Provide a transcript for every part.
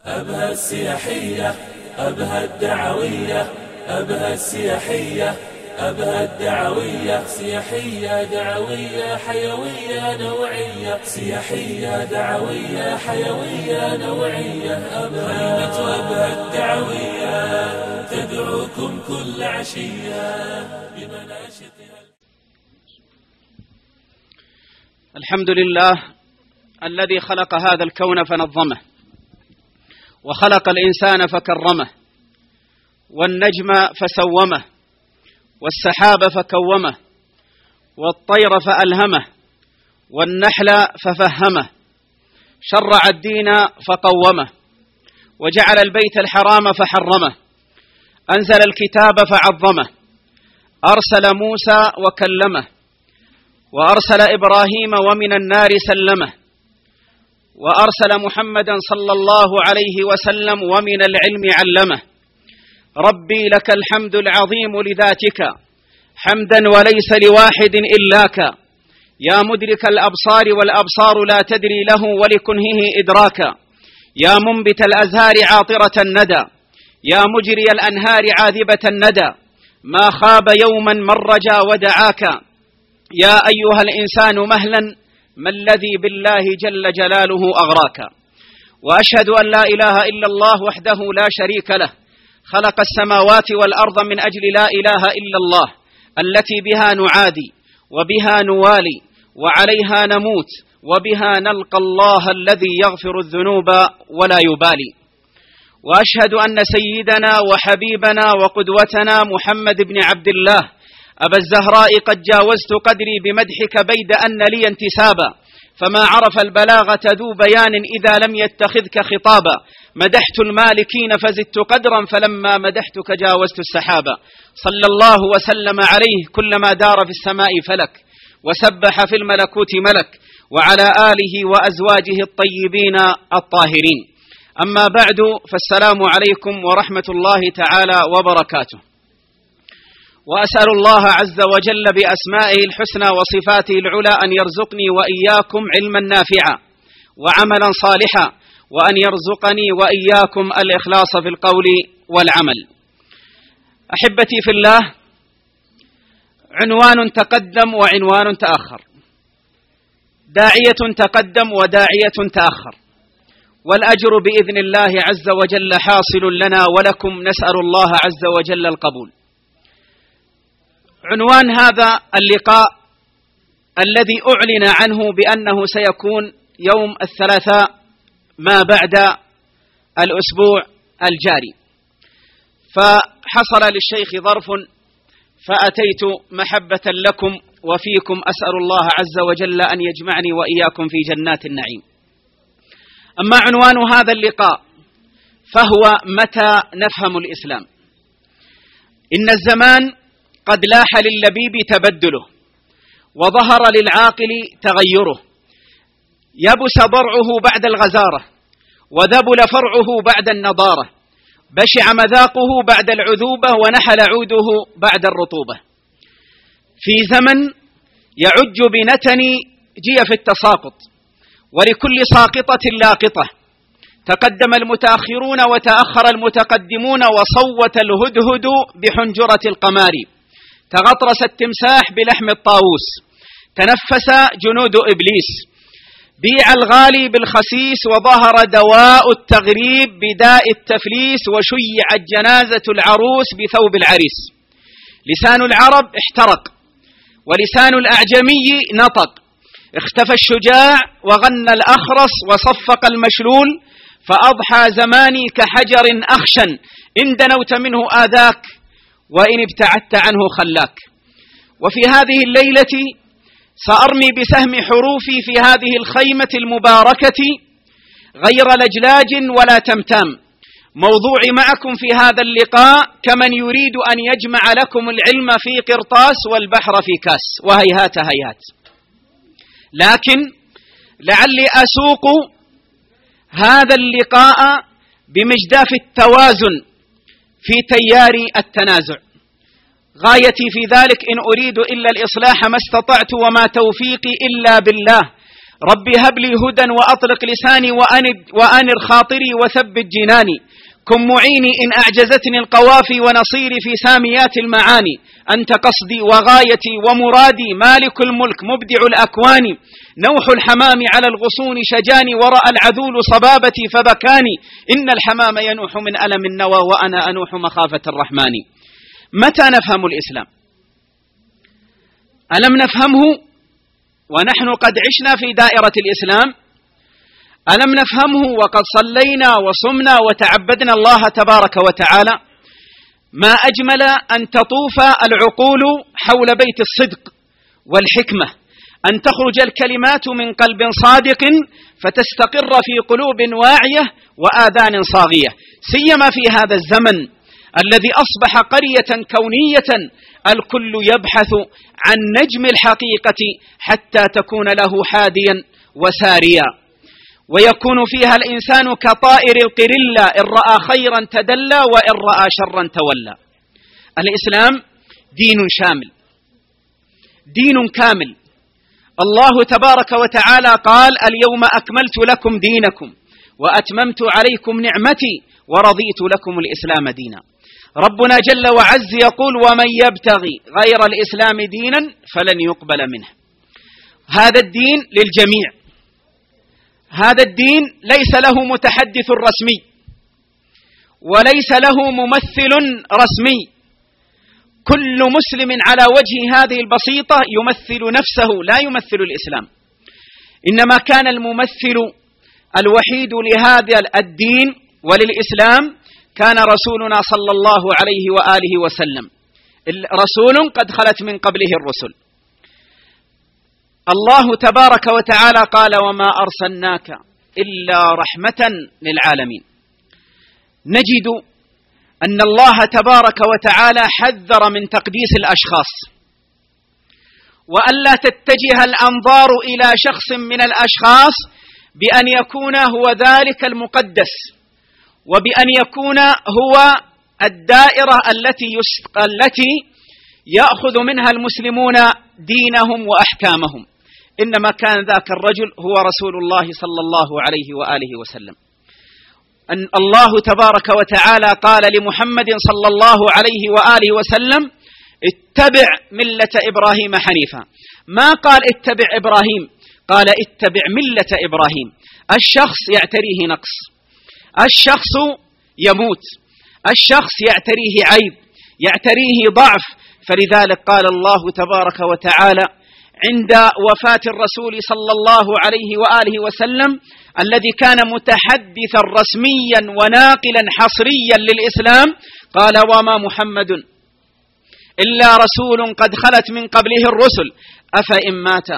أبها السياحية أبها الدعوية أبها السياحية أبها الدعوية سياحية دعوية حيوية نوعية سياحية دعوية حيوية نوعية خيمة أبها الدعوية تدعوكم كل عشية بمناشطها. الحمد لله الذي خلق هذا الكون فنظمه، وخلق الإنسان فكرمه، والنجم فسومه، والسحاب فكومه، والطير فألهمه، والنحل ففهمه، شرع الدين فقومه، وجعل البيت الحرام فحرمه، أنزل الكتاب فعظمه، أرسل موسى وكلمه، وأرسل إبراهيم ومن النار سلمه، وأرسل محمدا صلى الله عليه وسلم ومن العلم علمه. ربي لك الحمد العظيم لذاتك حمدا وليس لواحد إلاك، يا مدرك الأبصار والأبصار لا تدري له ولكنهه إدراكا، يا منبت الأزهار عاطرة الندى، يا مجري الأنهار عاذبة الندى، ما خاب يوما من رجا ودعاك، يا أيها الإنسان مهلا ما الذي بالله جل جلاله أغراك. وأشهد أن لا إله إلا الله وحده لا شريك له، خلق السماوات والأرض من أجل لا إله إلا الله، التي بها نعادي وبها نوالي وعليها نموت وبها نلقى الله الذي يغفر الذنوب ولا يبالي. وأشهد أن سيدنا وحبيبنا وقدوتنا محمد بن عبد الله أبا الزهراء قد جاوزت قدري بمدحك بيد أن لي انتسابا، فما عرف البلاغة ذو بيان إذا لم يتخذك خطابا، مدحت المالكين فزدت قدرا فلما مدحتك جاوزت السحابا. صلى الله وسلم عليه كلما دار في السماء فلك وسبح في الملكوت ملك، وعلى آله وأزواجه الطيبين الطاهرين. أما بعد، فالسلام عليكم ورحمة الله تعالى وبركاته. وأسأل الله عز وجل بأسمائه الحسنى وصفاته العلى أن يرزقني وإياكم علما نافعا وعملا صالحا، وأن يرزقني وإياكم الإخلاص في القول والعمل. أحبتي في الله، عنوان تقدم وعنوان تأخر، داعية تقدم وداعية تأخر، والأجر بإذن الله عز وجل حاصل لنا ولكم، نسأل الله عز وجل القبول. عنوان هذا اللقاء الذي أعلن عنه بأنه سيكون يوم الثلاثاء ما بعد الأسبوع الجاري، فحصل للشيخ ظرف فأتيت محبة لكم وفيكم، أسأل الله عز وجل أن يجمعني وإياكم في جنات النعيم. أما عنوان هذا اللقاء فهو متى نفهم الإسلام. إن الزمان قد لاح لللبيب تبدله، وظهر للعاقل تغيره، يبس ضرعه بعد الغزارة، وذبل فرعه بعد النضارة، بشع مذاقه بعد العذوبة، ونحل عوده بعد الرطوبة. في زمن يعج بنتن جيف التساقط، ولكل ساقطة لاقطة، تقدم المتأخرون وتأخر المتقدمون، وصوت الهدهد بحنجرة القمار، تغطرس التمساح بلحم الطاووس، تنفس جنود إبليس، بيع الغالي بالخسيس، وظهر دواء التغريب بداء التفليس، وشيعت جنازة العروس بثوب العريس. لسان العرب احترق ولسان الأعجمي نطق، اختفى الشجاع وغنى الأخرس وصفق المشلول، فأضحى زماني كحجر أخشن، إن دنوت منه آذاك وإن ابتعدت عنه خلاك. وفي هذه الليلة سأرمي بسهم حروفي في هذه الخيمة المباركة غير لجلاج ولا تمتام. موضوعي معكم في هذا اللقاء كمن يريد أن يجمع لكم العلم في قرطاس والبحر في كاس، وهيهات هيهات. لكن لعلي أسوق هذا اللقاء بمجداف التوازن في تيار التنازع. غايتي في ذلك إن أريد إلا الإصلاح ما استطعت، وما توفيقي إلا بالله. ربي هب لي هدى وأطلق لساني وأنر خاطري وثبت جناني، كن معيني إن أعجزتني القوافي ونصيري في ساميات المعاني، أنت قصدي وغايتي ومرادي مالك الملك مبدع الأكوان، نوح الحمام على الغصون شجاني ورأى العذول صبابتي فبكاني، إن الحمام ينوح من ألم النوى وأنا أنوح مخافة الرحمن. متى نفهم الإسلام؟ ألم نفهمه ونحن قد عشنا في دائرة الإسلام؟ ألم نفهمه وقد صلينا وصمنا وتعبدنا الله تبارك وتعالى؟ ما أجمل أن تطوف العقول حول بيت الصدق والحكمة، أن تخرج الكلمات من قلب صادق فتستقر في قلوب واعية وآذان صاغية، سيما في هذا الزمن الذي أصبح قرية كونية الكل يبحث عن نجم الحقيقة حتى تكون له حاديا وساريا، ويكون فيها الإنسان كطائر القرلة، إن رأى خيرا تدلى وإن رأى شرا تولى. الإسلام دين شامل، دين كامل. الله تبارك وتعالى قال: اليوم أكملت لكم دينكم وأتممت عليكم نعمتي ورضيت لكم الإسلام دينا. ربنا جل وعز يقول: ومن يبتغي غير الإسلام دينا فلن يقبل منه. هذا الدين للجميع، هذا الدين ليس له متحدث رسمي وليس له ممثل رسمي، كل مسلم على وجه هذه البسيطة يمثل نفسه لا يمثل الإسلام، إنما كان الممثل الوحيد لهذا الدين وللإسلام كان رسولنا صلى الله عليه وآله وسلم، رسول قد خلت من قبله الرسل. الله تبارك وتعالى قال: وما أرسلناك إلا رحمة للعالمين. نجد أن الله تبارك وتعالى حذر من تقديس الأشخاص، وألا تتجه الأنظار إلى شخص من الأشخاص بأن يكون هو ذلك المقدس، وبأن يكون هو الدائرة التي يأخذ منها المسلمون دينهم وأحكامهم، إنما كان ذاك الرجل هو رسول الله صلى الله عليه وآله وسلم. أن الله تبارك وتعالى قال لمحمد صلى الله عليه وآله وسلم: اتبع ملة إبراهيم حنيفا. ما قال اتبع إبراهيم، قال اتبع ملة إبراهيم. الشخص يعتريه نقص، الشخص يموت، الشخص يعتريه عيب، يعتريه ضعف، فلذلك قال الله تبارك وتعالى عند وفاة الرسول صلى الله عليه وآله وسلم الذي كان متحدثا رسميا وناقلا حصريا للإسلام، قال: وما محمد إلا رسول قد خلت من قبله الرسل أفإن مات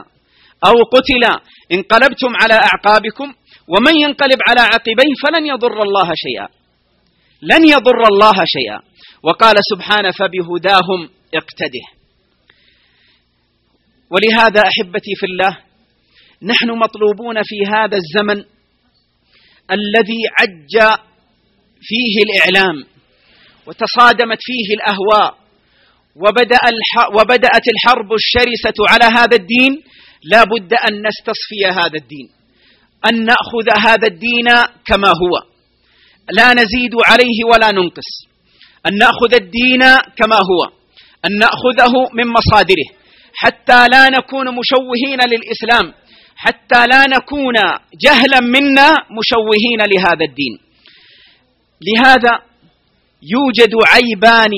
أو قتل انقلبتم على أعقابكم ومن ينقلب على عقبيه فلن يضر الله شيئا، لن يضر الله شيئا. وقال سبحانه: فبهداهم اقتده. ولهذا أحبتي في الله، نحن مطلوبون في هذا الزمن الذي عج فيه الإعلام وتصادمت فيه الأهواء وبدأت الحرب الشرسة على هذا الدين، لا بد أن نستصفي هذا الدين، أن نأخذ هذا الدين كما هو، لا نزيد عليه ولا ننقص، أن نأخذ الدين كما هو، أن نأخذه من مصادره، حتى لا نكون مشوهين للإسلام، حتى لا نكون جهلا منا مشوهين لهذا الدين. لهذا يوجد عيبان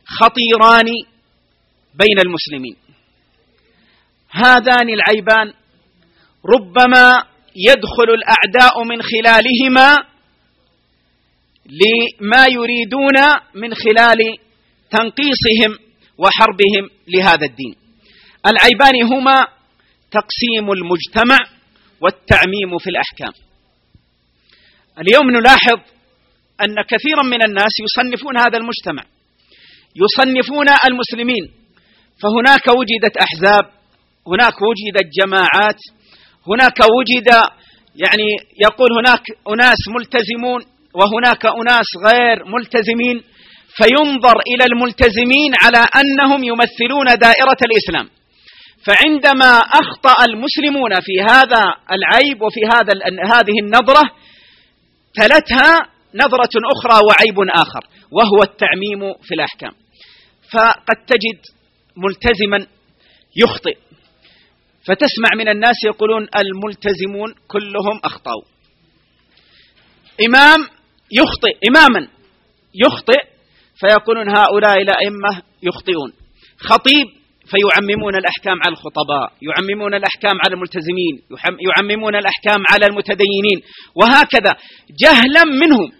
خطيران بين المسلمين، هذان العيبان ربما يدخل الأعداء من خلالهما لما يريدون من خلال تنقيصهم وحربهم لهذا الدين. العيبان هما تقسيم المجتمع والتعميم في الأحكام. اليوم نلاحظ أن كثيرا من الناس يصنفون هذا المجتمع، يصنفون المسلمين، فهناك وجدت أحزاب، هناك وجدت جماعات، هناك وجد يقول هناك أناس ملتزمون وهناك أناس غير ملتزمين، فينظر إلى الملتزمين على أنهم يمثلون دائرة الإسلام، فعندما أخطأ المسلمون في هذا العيب وفي هذه النظرة تلتها نظرة أخرى وعيب آخر، وهو التعميم في الأحكام. فقد تجد ملتزما يخطئ، فتسمع من الناس يقولون الملتزمون كلهم أخطأوا. إماما يخطئ فيقولون هؤلاء الأئمة يخطئون. خطيب فيعممون الأحكام على الخطباء، يعممون الأحكام على الملتزمين، يعممون الأحكام على المتدينين، وهكذا جهلا منهم.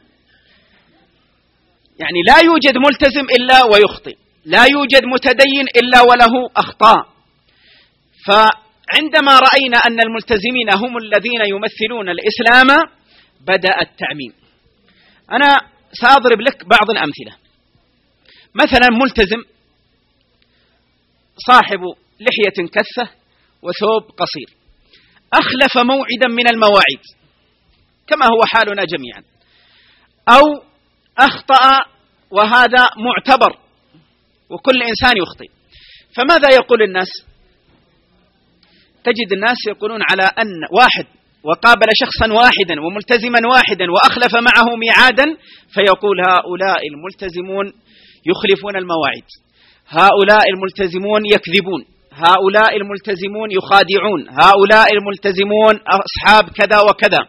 يعني لا يوجد ملتزم إلا ويخطئ، لا يوجد متدين إلا وله أخطاء. فعندما رأينا أن الملتزمين هم الذين يمثلون الإسلام بدأ التعميم. أنا سأضرب لك بعض الأمثلة. مثلا ملتزم صاحب لحية كثة وثوب قصير أخلف موعدا من المواعيد كما هو حالنا جميعا، أو أخطأ، وهذا معتبر وكل إنسان يخطئ. فماذا يقول الناس؟ تجد الناس يقولون على أن واحد وقابل شخصا واحدا وملتزما واحدا وأخلف معه ميعادا، فيقول هؤلاء الملتزمون يخلفون المواعيد، هؤلاء الملتزمون يكذبون، هؤلاء الملتزمون يخادعون، هؤلاء الملتزمون أصحاب كذا وكذا.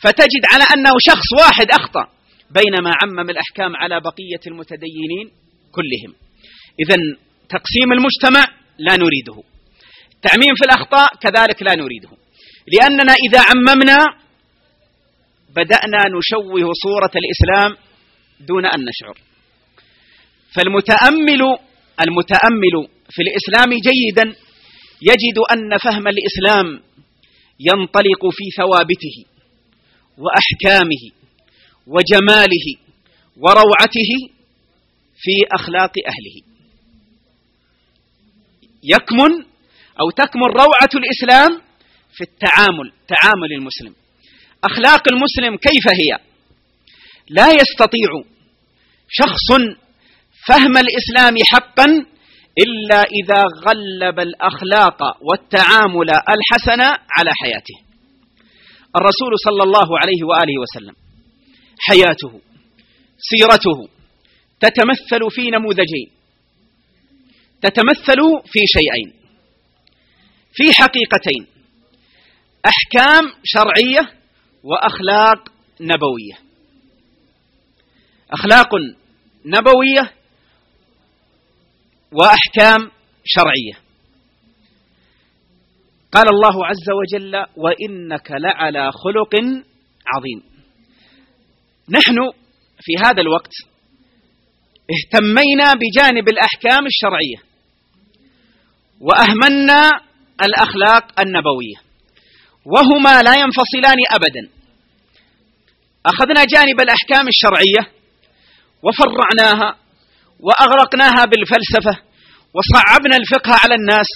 فتجد على أنه شخص واحد أخطأ، بينما عمم الأحكام على بقية المتدينين كلهم. إذن تقسيم المجتمع لا نريده، التعميم في الأخطاء كذلك لا نريده، لأننا إذا عممنا بدأنا نشوه صورة الإسلام دون أن نشعر. فالمتأمل في الإسلام جيدا يجد أن فهم الإسلام ينطلق في ثوابته وأحكامه وجماله وروعته في أخلاق أهله. تكمن روعة الإسلام في تعامل المسلم. أخلاق المسلم كيف هي؟ لا يستطيع شخص فهم الإسلام حقا إلا إذا غلب الأخلاق والتعامل الحسن على حياته. الرسول صلى الله عليه وآله وسلم حياته سيرته تتمثل في نموذجين، تتمثل في شيئين، في حقيقتين: أحكام شرعية وأخلاق نبوية. أخلاق نبوية وأحكام شرعية. قال الله عز وجل: وإنك لعلى خلق عظيم. نحن في هذا الوقت اهتمينا بجانب الأحكام الشرعية وأهملنا الأخلاق النبوية، وهما لا ينفصلان أبدا. أخذنا جانب الأحكام الشرعية وفرعناها وأغرقناها بالفلسفة، وصعبنا الفقه على الناس،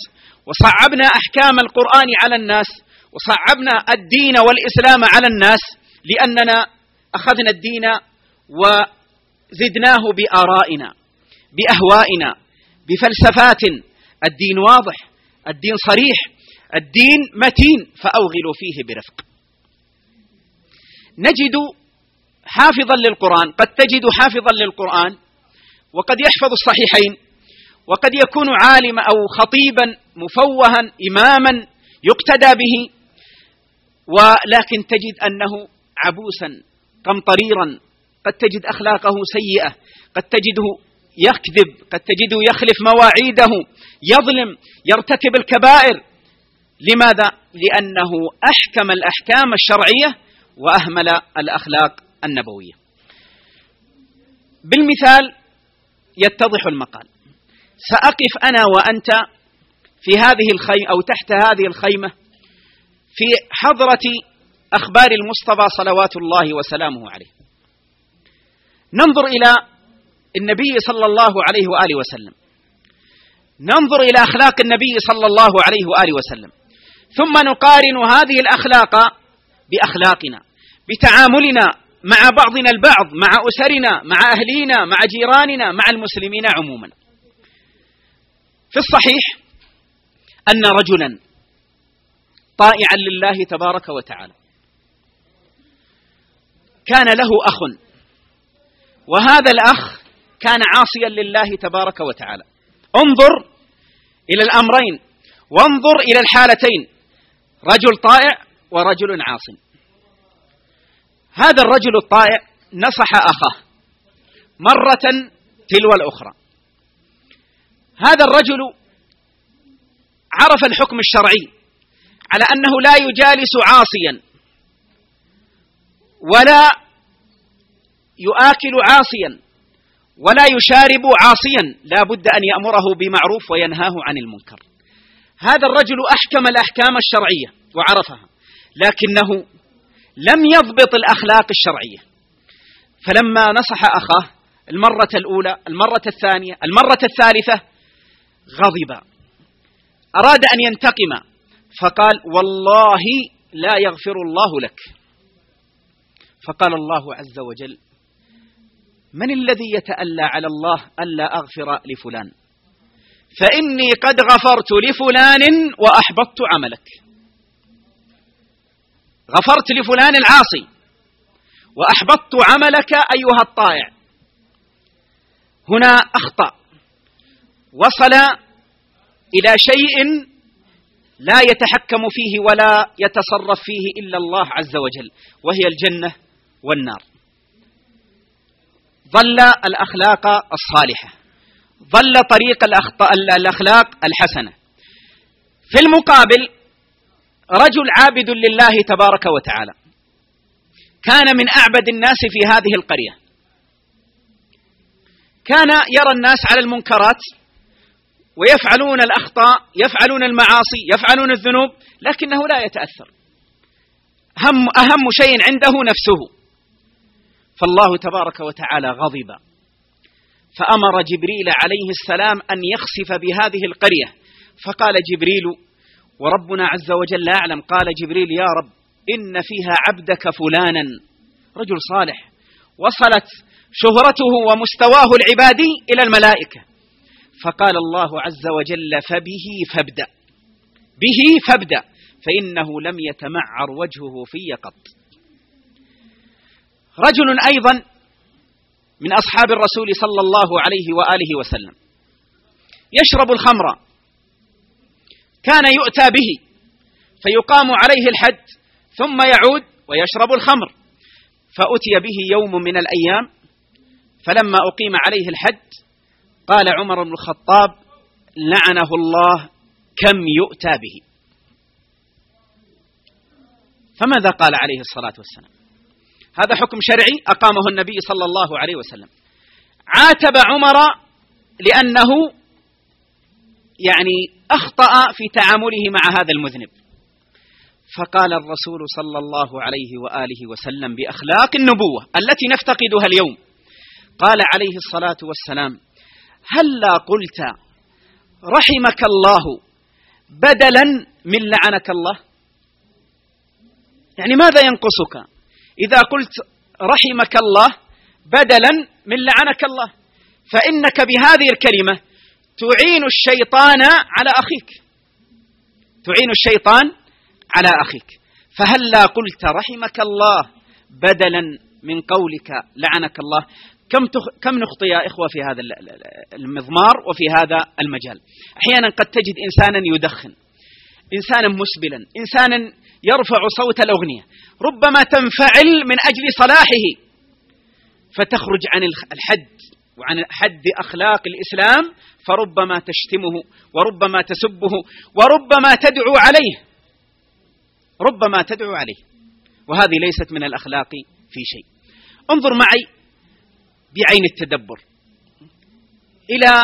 وصعبنا أحكام القرآن على الناس، وصعبنا الدين والإسلام على الناس، لأننا أخذنا الدين وزدناه بآرائنا بأهوائنا بفلسفات. الدين واضح، الدين صريح، الدين متين، فأوغلوا فيه برفق. نجد حافظا للقرآن، قد تجد حافظا للقرآن وقد يحفظ الصحيحين، وقد يكون عالما أو خطيبا مفوها إماما يقتدى به، ولكن تجد أنه عبوسا قمطريرا، قد تجد أخلاقه سيئة، قد تجده يكذب، قد تجده يخلف مواعيده، يظلم، يرتكب الكبائر. لماذا؟ لأنه أحكم الأحكام الشرعية وأهمل الأخلاق النبوية. بالمثال يتضح المقال. سأقف أنا وأنت في هذه الخيمة أو تحت هذه الخيمة في حضرة أخبار المصطفى صلوات الله وسلامه عليه، ننظر إلى النبي صلى الله عليه وآله وسلم، ننظر إلى أخلاق النبي صلى الله عليه وآله وسلم، ثم نقارن هذه الأخلاق بأخلاقنا، بتعاملنا مع بعضنا البعض، مع أسرنا، مع أهلينا، مع جيراننا، مع المسلمين عموما. في الصحيح أن رجلا طائعا لله تبارك وتعالى كان له أخ، وهذا الأخ كان عاصيا لله تبارك وتعالى. انظر إلى الأمرين وانظر إلى الحالتين، رجل طائع ورجل عاص. هذا الرجل الطائع نصح أخاه مرة تلو الأخرى. هذا الرجل عرف الحكم الشرعي على أنه لا يجالس عاصيا ولا يؤكل عاصيا ولا يشارب عاصيا، لا بد أن يأمره بمعروف وينهاه عن المنكر. هذا الرجل أحكم الأحكام الشرعية وعرفها، لكنه لم يضبط الأخلاق الشرعية. فلما نصح أخاه المرة الأولى، المرة الثانية، المرة الثالثة، غضب، أراد أن ينتقم، فقال: والله لا يغفر الله لك. فقال الله عز وجل: من الذي يتألى على الله ألا أغفر لفلان؟ فإني قد غفرت لفلان وأحبطت عملك. غفرت لفلان العاصي وأحبطت عملك أيها الطائع. هنا أخطأ، وصل إلى شيء لا يتحكم فيه ولا يتصرف فيه إلا الله عز وجل، وهي الجنة والنار. ضل الأخلاق الصالحة، ضل طريق الأخلاق الحسنة. في المقابل رجل عابد لله تبارك وتعالى كان من أعبد الناس في هذه القرية، كان يرى الناس على المنكرات ويفعلون الأخطاء، يفعلون المعاصي، يفعلون الذنوب، لكنه لا يتأثر. أهم شيء عنده نفسه. فالله تبارك وتعالى غضب، فأمر جبريل عليه السلام أن يخسف بهذه القرية. فقال جبريل: وربنا عز وجل أعلم، قال جبريل: يا رب، إن فيها عبدك فلانا رجل صالح، وصلت شهرته ومستواه العبادي إلى الملائكة. فقال الله عز وجل: فبه فابدأ، به فابدأ، فإنه لم يتمعر وجهه في قط. رجل أيضا من أصحاب الرسول صلى الله عليه وآله وسلم يشرب الخمر، كان يؤتى به فيقام عليه الحد ثم يعود ويشرب الخمر. فأتي به يوم من الأيام، فلما أقيم عليه الحد قال عمر بن الخطاب: لعنه الله، كم يؤتى به. فماذا قال عليه الصلاة والسلام؟ هذا حكم شرعي أقامه النبي صلى الله عليه وسلم. عاتب عمر لأنه أخطأ في تعامله مع هذا المذنب. فقال الرسول صلى الله عليه وآله وسلم بأخلاق النبوة التي نفتقدها اليوم، قال عليه الصلاة والسلام: هلا قلت رحمك الله بدلا من لعنك الله؟ ماذا ينقصك إذا قلت رحمك الله بدلا من لعنك الله؟ فإنك بهذه الكلمة تعين الشيطان على أخيك، تعين الشيطان على أخيك. فهلا قلت رحمك الله بدلا من قولك لعنك الله؟ كم نخطئ يا إخوة في هذا المضمار وفي هذا المجال. أحيانا قد تجد إنسانا يدخن، إنسانا مسبلا، إنسانا يرفع صوت الأغنية، ربما تنفعل من أجل صلاحه فتخرج عن الحد وعن حد أخلاق الإسلام، فربما تشتمه وربما تسبه وربما تدعو عليه، ربما تدعو عليه، وهذه ليست من الأخلاق في شيء. انظر معي بعين التدبر إلى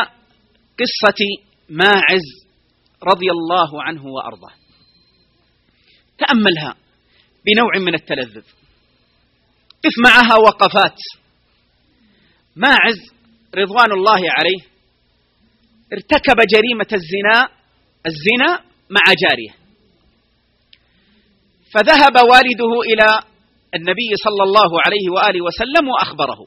قصة ماعز رضي الله عنه وأرضاه، تأملها بنوع من التلذذ، قف معها وقفات. ماعز رضوان الله عليه ارتكب جريمة الزنا مع جارية، فذهب والده إلى النبي صلى الله عليه وآله وسلم وأخبره.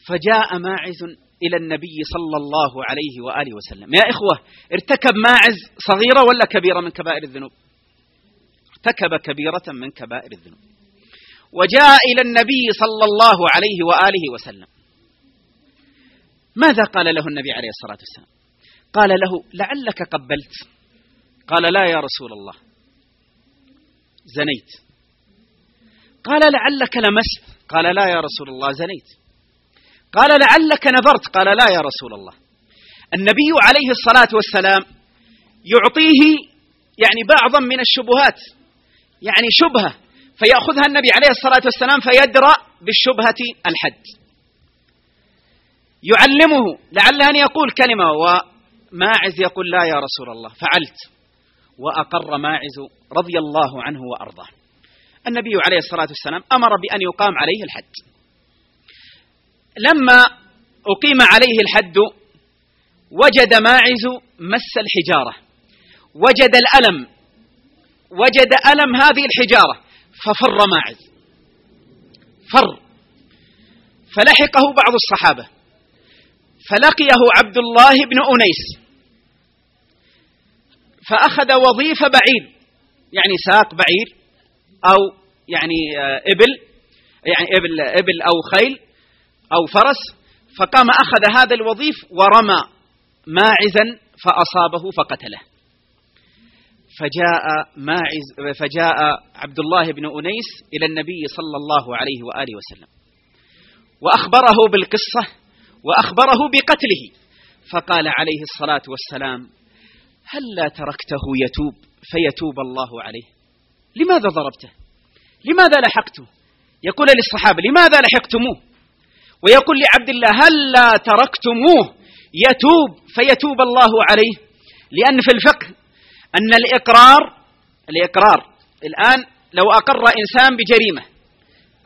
فجاء ماعز إلى النبي صلى الله عليه وآله وسلم. يا إخوة، ارتكب ماعز صغيرة ولا كبيرة من كبائر الذنوب؟ ارتكب كبيرة من كبائر الذنوب، وجاء إلى النبي صلى الله عليه وآله وسلم. ماذا قال له النبي عليه الصلاة والسلام؟ قال له: لعلك قبلت. قال: لا يا رسول الله، زنيت. قال: لعلك لمست. قال: لا يا رسول الله، زنيت. قال: لعلك نظرت. قال: لا يا رسول الله. النبي عليه الصلاة والسلام يعطيه يعني بعضا من الشبهات، يعني شبهة، فيأخذها النبي عليه الصلاة والسلام فيدرأ بالشبهة الحد، يعلمه لعل أن يقول كلمة، وماعز يقول: لا يا رسول الله، فعلت. وأقر ماعز رضي الله عنه وأرضاه. النبي عليه الصلاة والسلام أمر بأن يقام عليه الحد. لما أقيم عليه الحد وجد ماعز مس الحجارة، وجد الألم، وجد ألم هذه الحجارة، ففر ماعز، فر. فلحقه بعض الصحابة، فلقيه عبد الله بن أنيس، فأخذ وظيف بعير، يعني ساق بعير أو يعني إبل أو خيل أو فرس، فقام أخذ هذا الوظيف ورمى ماعزا فأصابه فقتله. فجاء عبد الله بن أنيس إلى النبي صلى الله عليه وآله وسلم وأخبره بالقصة وأخبره بقتله، فقال عليه الصلاة والسلام: هلا تركته يتوب فيتوب الله عليه؟ لماذا ضربته؟ لماذا لحقته؟ يقول للصحابة: لماذا لحقتموه؟ ويقول لعبد الله: هلا تركتموه يتوب فيتوب الله عليه؟ لأن في الفقه أن الإقرار الآن لو أقر إنسان بجريمة،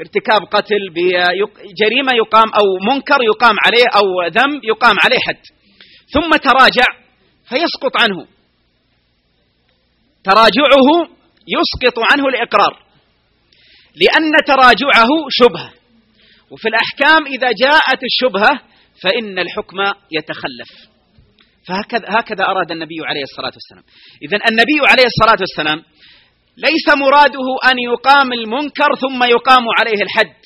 ارتكاب قتل، بجريمة يقام أو منكر يقام عليه أو ذنب يقام عليه حد، ثم تراجع فيسقط عنه، تراجعه يسقط عنه الإقرار، لأن تراجعه شبهة، وفي الأحكام إذا جاءت الشبهة فإن الحكم يتخلف. فهكذا أراد النبي عليه الصلاة والسلام. إذن النبي عليه الصلاة والسلام ليس مراده أن يقام المنكر ثم يقام عليه الحد،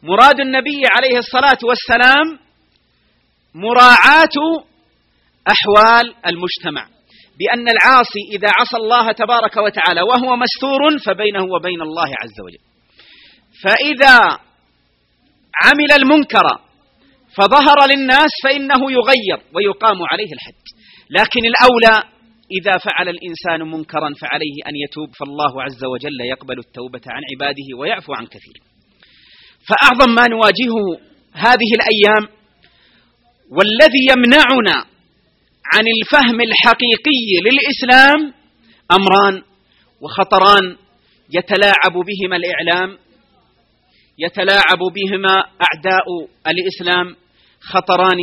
مراد النبي عليه الصلاة والسلام مراعاة أحوال المجتمع، بأن العاصي إذا عصى الله تبارك وتعالى وهو مستور فبينه وبين الله عز وجل، فإذا عمل المنكر فظهر للناس فإنه يغير ويقام عليه الحد. لكن الأولى إذا فعل الإنسان منكرا فعليه أن يتوب، فالله عز وجل يقبل التوبة عن عباده ويعفو عن كثير. فأعظم ما نواجهه هذه الأيام والذي يمنعنا عن الفهم الحقيقي للإسلام أمران وخطران يتلاعب بهما الإعلام، يتلاعب بهما أعداء الإسلام، خطران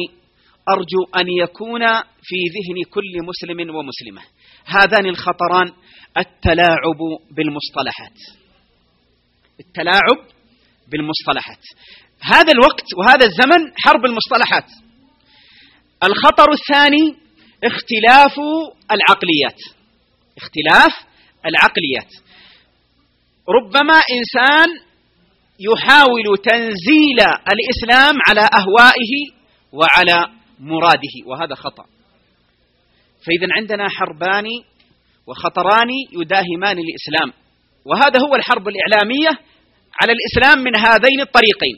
أرجو أن يكون في ذهن كل مسلم ومسلمة. هذان الخطران التلاعب بالمصطلحات، التلاعب بالمصطلحات. هذا الوقت وهذا الزمن حرب المصطلحات. الخطر الثاني اختلاف العقليات، اختلاف العقليات. ربما إنسان يحاول تنزيل الإسلام على أهوائه وعلى مراده، وهذا خطأ. فإذا عندنا حربان وخطران يداهمان الإسلام، وهذا هو الحرب الإعلامية على الإسلام من هذين الطريقين.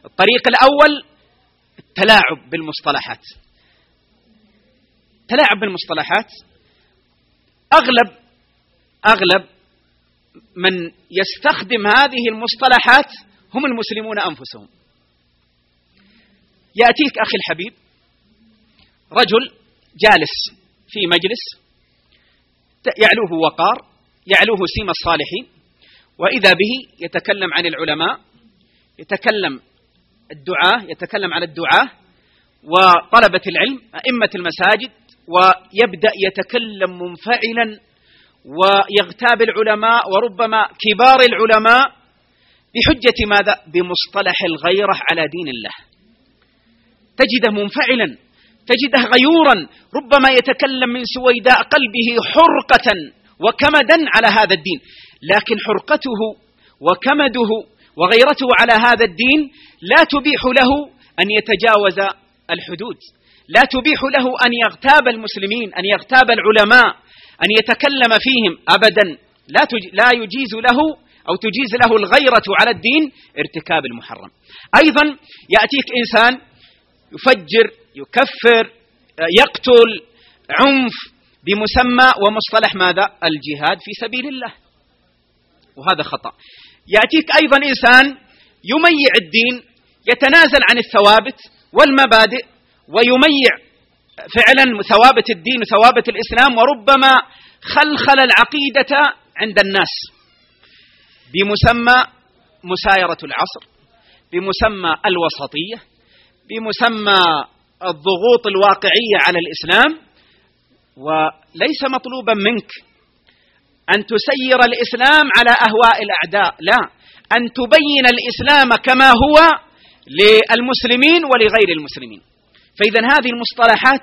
الطريق الأول التلاعب بالمصطلحات. تلاعب بالمصطلحات، أغلب من يستخدم هذه المصطلحات هم المسلمون أنفسهم. يأتيك أخي الحبيب رجل جالس في مجلس يعلوه وقار، يعلوه سيم الصالحين، وإذا به يتكلم عن العلماء، يتكلم عن الدعاة وطلبة العلم، أئمة المساجد، ويبدأ يتكلم منفعلا ويغتاب العلماء وربما كبار العلماء بحجة ماذا؟ بمصطلح الغيرة على دين الله. تجده منفعلا، تجده غيورا، ربما يتكلم من سويداء قلبه حرقة وكمدا على هذا الدين، لكن حرقته وكمده وغيرته على هذا الدين لا تبيح له أن يتجاوز الحدود، لا تبيح له أن يغتاب المسلمين، أن يغتاب العلماء، أن يتكلم فيهم أبدا، لا يجيز له أو تجيز له الغيرة على الدين ارتكاب المحرم. أيضا يأتيك إنسان يفجر، يكفر، يقتل، عنف بمسمى ومصطلح ماذا؟ الجهاد في سبيل الله، وهذا خطأ. يأتيك أيضا إنسان يميع الدين، يتنازل عن الثوابت والمبادئ ويميع فعلا ثوابت الدين وثوابت الإسلام، وربما خلخل العقيدة عند الناس بمسمى مسايرة العصر، بمسمى الوسطية، بمسمى الضغوط الواقعية على الإسلام. وليس مطلوبا منك أن تسير الإسلام على أهواء الأعداء، لا، أن تبين الإسلام كما هو للمسلمين ولغير المسلمين. فإذا هذه المصطلحات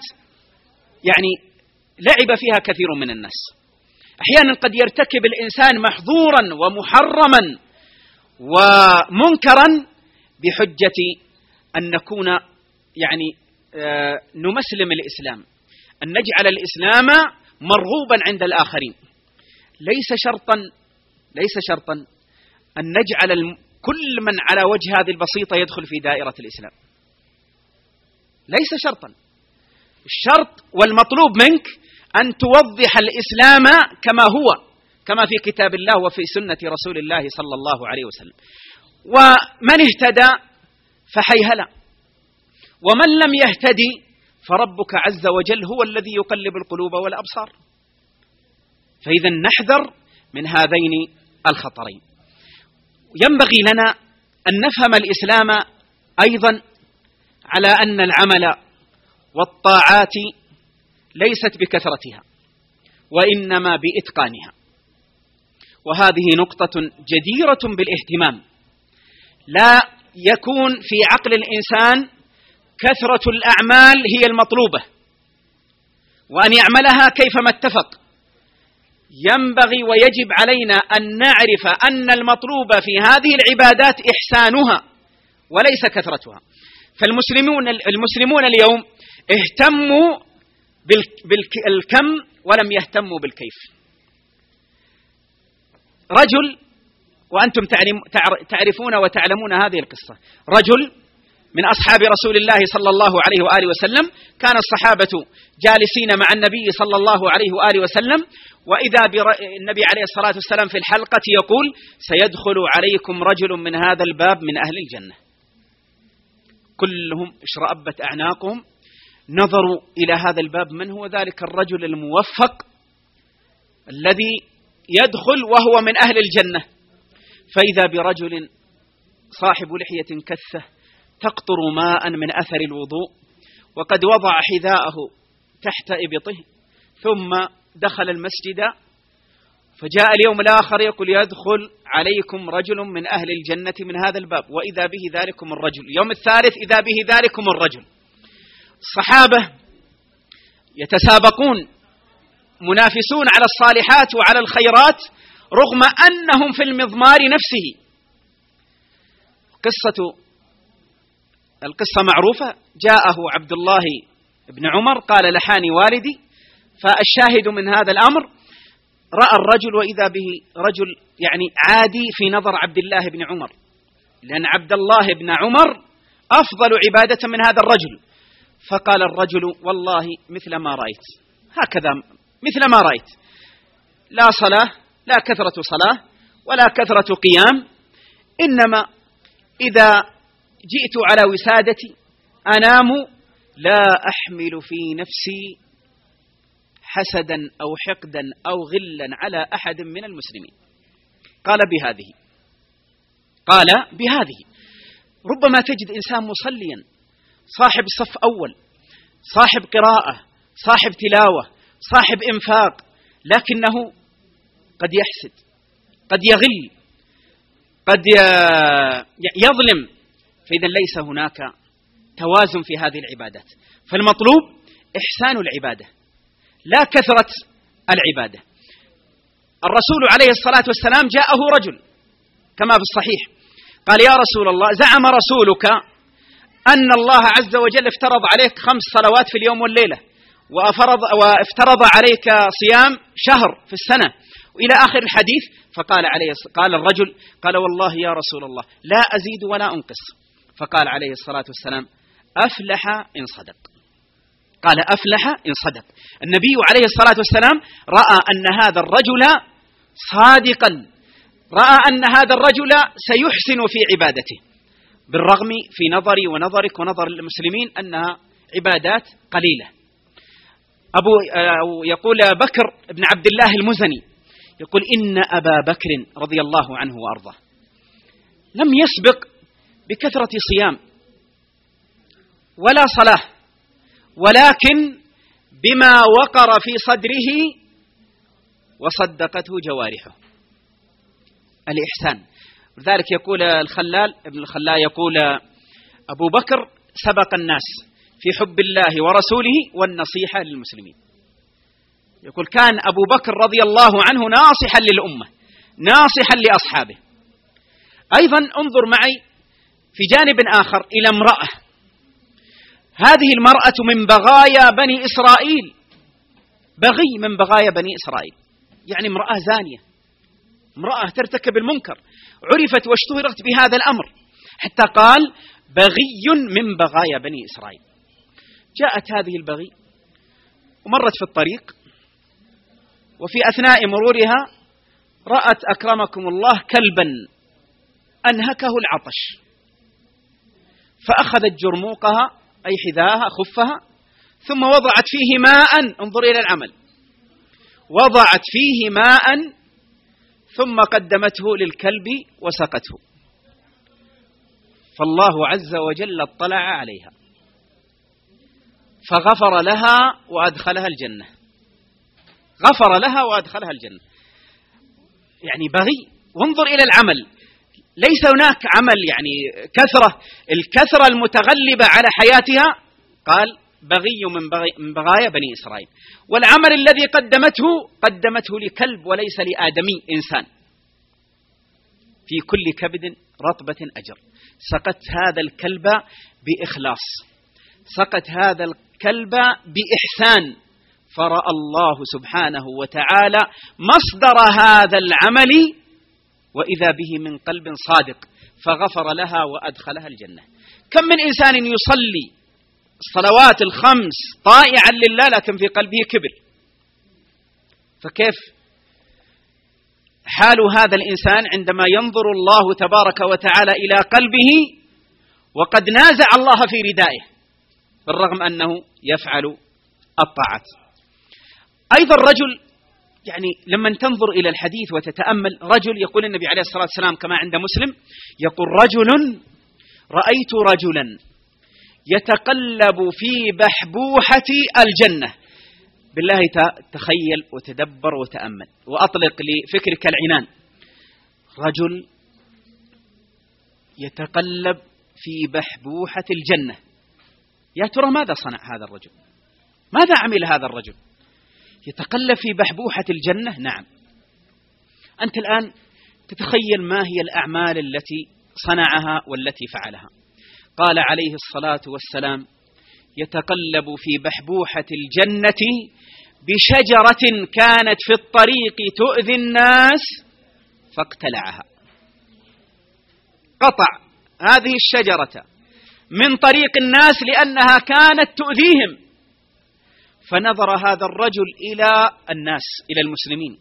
يعني لعب فيها كثير من الناس. أحيانا قد يرتكب الإنسان محظورا ومحرما ومنكرا بحجة أن نكون يعني نمسلم الإسلام، أن نجعل الإسلام مرغوبا عند الآخرين. ليس شرطا أن نجعل كل من على وجه هذه البسيطة يدخل في دائرة الإسلام، ليس شرطا. الشرط والمطلوب منك أن توضح الإسلام كما هو، كما في كتاب الله وفي سنة رسول الله صلى الله عليه وسلم. ومن اهتدى فحيهلا، ومن لم يهتدي فربك عز وجل هو الذي يقلب القلوب والأبصار. فإذا نحذر من هذين الخطرين. ينبغي لنا أن نفهم الإسلام أيضا على أن العمل والطاعات ليست بكثرتها وإنما بإتقانها، وهذه نقطة جديرة بالاهتمام. لا يكون في عقل الإنسان كثرة الأعمال هي المطلوبة وأن يعملها كيفما اتفق. ينبغي ويجب علينا أن نعرف أن المطلوب في هذه العبادات إحسانها وليس كثرتها. فالمسلمون اليوم اهتموا بالكم ولم يهتموا بالكيف. رجل، وأنتم تعرفون وتعلمون هذه القصة، رجل من أصحاب رسول الله صلى الله عليه وآله وسلم، كان الصحابة جالسين مع النبي صلى الله عليه وآله وسلم، وإذا بالنبي عليه الصلاة والسلام في الحلقة يقول: سيدخل عليكم رجل من هذا الباب من أهل الجنة. كلهم اشرأبت أعناقهم، نظروا إلى هذا الباب، من هو ذلك الرجل الموفق الذي يدخل وهو من أهل الجنة؟ فإذا برجل صاحب لحية كثة تقطر ماء من أثر الوضوء، وقد وضع حذاءه تحت إبطه، ثم دخل المسجد. فجاء اليوم الآخر يقول: يدخل عليكم رجل من أهل الجنة من هذا الباب، وإذا به ذلكم الرجل. يوم الثالث إذا به ذلكم الرجل. الصحابة يتسابقون، منافسون على الصالحات وعلى الخيرات رغم أنهم في المضمار نفسه. القصة معروفة. جاءه عبد الله بن عمر قال: لحاني والدي. فالشاهد من هذا الأمر رأى الرجل وإذا به رجل يعني عادي في نظر عبد الله بن عمر، لأن عبد الله بن عمر أفضل عبادة من هذا الرجل. فقال الرجل: والله مثل ما رأيت، هكذا مثل ما رأيت، لا صلاة، لا كثرة صلاة ولا كثرة قيام، إنما إذا جئت على وسادتي أنام لا أحمل في نفسي حسدا أو حقدا أو غلا على أحد من المسلمين. قال بهذه ربما تجد إنسان مصليا، صاحب صف أول، صاحب قراءة، صاحب تلاوة، صاحب إنفاق، لكنه قد يحسد، قد يغل، قد يظلم. فإذا ليس هناك توازن في هذه العبادات. فالمطلوب إحسان العبادة لا كثرة العبادة. الرسول عليه الصلاة والسلام جاءه رجل كما في الصحيح قال: يا رسول الله، زعم رسولك أن الله عز وجل افترض عليك 5 صلوات في اليوم والليلة، وافترض عليك صيام شهر في السنة، وإلى آخر الحديث. قال الرجل: قال والله يا رسول الله لا أزيد ولا أنقص. فقال عليه الصلاة والسلام: أفلح إن صدق. قال: أفلح إن صدق. النبي عليه الصلاة والسلام رأى أن هذا الرجل صادقا، رأى أن هذا الرجل سيحسن في عبادته، بالرغم في نظري ونظرك ونظر المسلمين أنها عبادات قليلة. يقول بكر بن عبد الله المزني يقول: إن أبا بكر رضي الله عنه وأرضاه لم يسبق بكثرة صيام ولا صلاة، ولكن بما وقر في صدره وصدقته جوارحه، الإحسان. لذلك يقول ابن الخلال يقول: أبو بكر سبق الناس في حب الله ورسوله والنصيحة للمسلمين. يقول: كان أبو بكر رضي الله عنه ناصحا للأمة، ناصحا لأصحابه. أيضا انظر معي في جانب آخر إلى امرأة، هذه المرأة من بغايا بني إسرائيل، بغي من بغايا بني إسرائيل، يعني امرأة زانية، امرأة ترتكب المنكر، عرفت واشتهرت بهذا الأمر حتى قال: بغي من بغايا بني إسرائيل. جاءت هذه البغي ومرت في الطريق، وفي أثناء مرورها رأت أكرمكم الله كلبا أنهكه العطش، فأخذت جرموقها أي حذاءها خفها، ثم وضعت فيه ماء. انظر إلى العمل، وضعت فيه ماء ثم قدمته للكلب وسقته، فالله عز وجل اطلع عليها فغفر لها وأدخلها الجنة، غفر لها وأدخلها الجنة. يعني بغي. وانظر إلى العمل، ليس هناك عمل يعني الكثرة المتغلبة على حياتها، قال: بغي من بغايا بني إسرائيل. والعمل الذي قدمته لكلب وليس لآدمي إنسان. في كل كبد رطبة أجر. سقت هذا الكلب بإخلاص، سقت هذا الكلب بإحسان، فرأى الله سبحانه وتعالى مصدر هذا العمل وإذا به من قلب صادق، فغفر لها وأدخلها الجنة. كم من إنسان يصلي الصلوات ال5 طائعا لله لكن في قلبه كبر، فكيف حال هذا الإنسان عندما ينظر الله تبارك وتعالى إلى قلبه وقد نازع الله في ردائه بالرغم أنه يفعل الطاعات. أيضا الرجل، يعني لما تنظر إلى الحديث وتتأمل، رجل يقول النبي عليه الصلاة والسلام كما عند مسلم، يقول: رأيت رجلا يتقلب في بحبوحة الجنة. بالله تخيل وتدبر وتأمل وأطلق لفكرك العنان. رجل يتقلب في بحبوحة الجنة، يا ترى ماذا صنع هذا الرجل؟ ماذا عمل هذا الرجل؟ يتقلب في بحبوحة الجنة. نعم، أنت الآن تتخيل ما هي الأعمال التي صنعها والتي فعلها. قال عليه الصلاة والسلام: يتقلب في بحبوحة الجنة بشجرة كانت في الطريق تؤذي الناس فاقتلعها. قطع هذه الشجرة من طريق الناس لأنها كانت تؤذيهم، فنظر هذا الرجل إلى الناس، إلى المسلمين،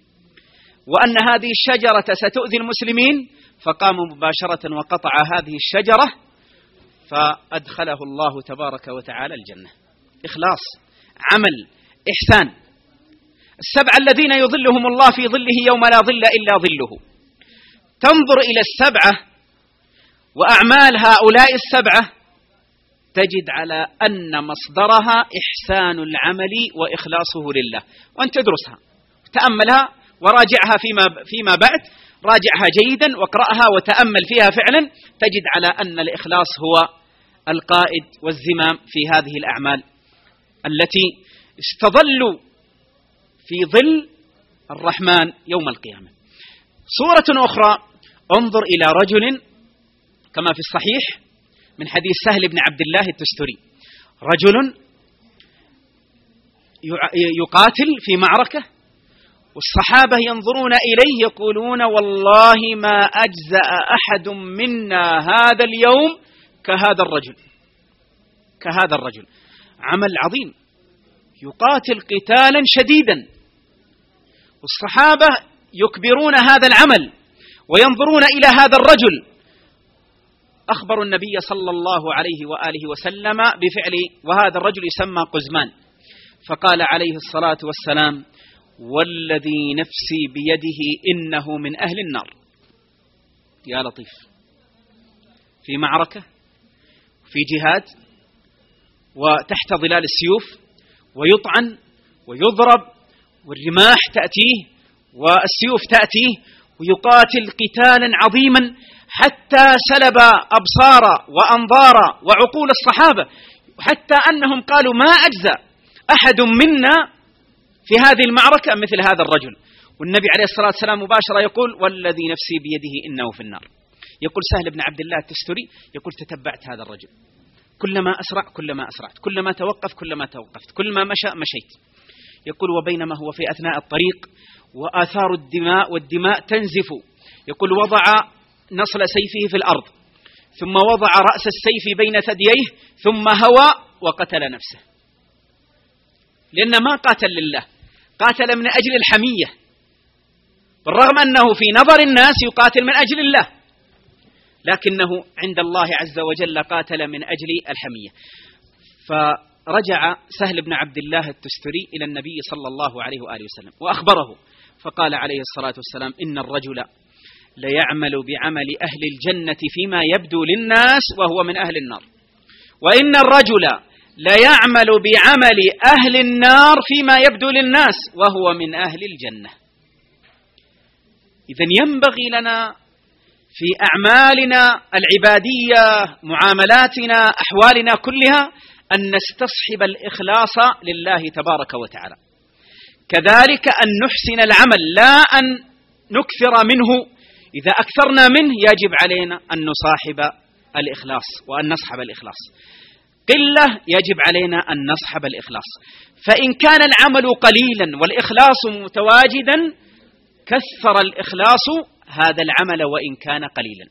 وأن هذه الشجرة ستؤذي المسلمين، فقام مباشرة وقطع هذه الشجرة فأدخله الله تبارك وتعالى الجنة. إخلاص، عمل، إحسان. 7 الذين يظلهم الله في ظله يوم لا ظل إلا ظله. تنظر إلى 7 وأعمال هؤلاء 7 تجد على أن مصدرها إحسان العمل وإخلاصه لله. وأن تدرسها وتأملها وراجعها فيما بعد، راجعها جيدا واقرأها وتأمل فيها فعلا، تجد على أن الإخلاص هو القائد والزمام في هذه الأعمال التي استظلوا في ظل الرحمن يوم القيامة. صورة أخرى، انظر إلى رجل كما في الصحيح من حديث سهل بن عبد الله التستري، رجل يقاتل في معركة والصحابة ينظرون إليه يقولون والله ما أجزأ أحد منا هذا اليوم كهذا الرجل، عمل عظيم يقاتل قتالا شديدا، والصحابة يكبرون هذا العمل وينظرون إلى هذا الرجل. أخبروا النبي صلى الله عليه وآله وسلم بفعل، وهذا الرجل يسمى قزمان، فقال عليه الصلاة والسلام والذي نفسي بيده إنه من أهل النار. يا لطيف، في معركة في جهاد وتحت ظلال السيوف ويطعن ويضرب والرماح تأتيه والسيوف تأتيه ويقاتل قتالا عظيما حتى سلب أبصار وأنظار وعقول الصحابة، حتى أنهم قالوا ما أجزى أحد منا في هذه المعركة مثل هذا الرجل. والنبي عليه الصلاة والسلام مباشرة يقول والذي نفسي بيده إنه في النار. يقول سهل بن عبد الله التستري يقول تتبعت هذا الرجل، كلما أسرع كلما أسرعت، كلما توقف كلما توقفت، كلما مشى مشيت. يقول وبينما هو في أثناء الطريق وآثار الدماء والدماء تنزف، يقول وضع نصل سيفه في الأرض ثم وضع رأس السيف بين ثدييه ثم هوى وقتل نفسه، لأن ما قاتل لله، قاتل من أجل الحمية، بالرغم أنه في نظر الناس يقاتل من أجل الله، لكنه عند الله عز وجل قاتل من أجل الحمية. فرجع سهل بن عبد الله التستري إلى النبي صلى الله عليه وآله وسلم وأخبره، فقال عليه الصلاة والسلام إن الرجل ليعمل بعمل أهل الجنة فيما يبدو للناس وهو من أهل النار، وإن الرجل ليعمل بعمل أهل النار فيما يبدو للناس وهو من أهل الجنة. إذن ينبغي لنا في أعمالنا العبادية، معاملاتنا، أحوالنا كلها أن نستصحب الإخلاص لله تبارك وتعالى، كذلك أن نحسن العمل لا أن نكثر منه، إذا أكثرنا منه يجب علينا أن نصاحب الإخلاص وأن نصحب الإخلاص، قلة يجب علينا أن نصحب الإخلاص. فإن كان العمل قليلا والإخلاص متواجدا كثر الإخلاص هذا العمل وإن كان قليلا.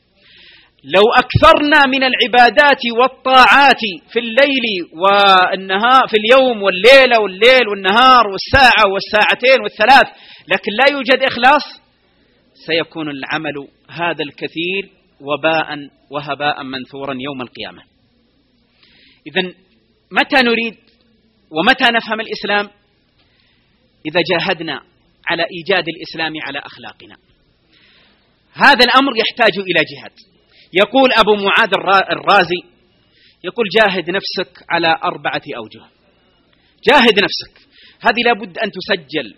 لو أكثرنا من العبادات والطاعات في الليل والنهار، في اليوم والليلة والليل والنهار والساعة والساعتين والثلاث، لكن لا يوجد إخلاص، سيكون العمل هذا الكثير وباء وهباء منثورا يوم القيامة. إذن متى نريد ومتى نفهم الإسلام؟ إذا جاهدنا على إيجاد الإسلام على أخلاقنا. هذا الأمر يحتاج إلى جهاد. يقول أبو معاذ الرازي يقول جاهد نفسك على 4 أوجه. جاهد نفسك، هذه لابد أن تسجل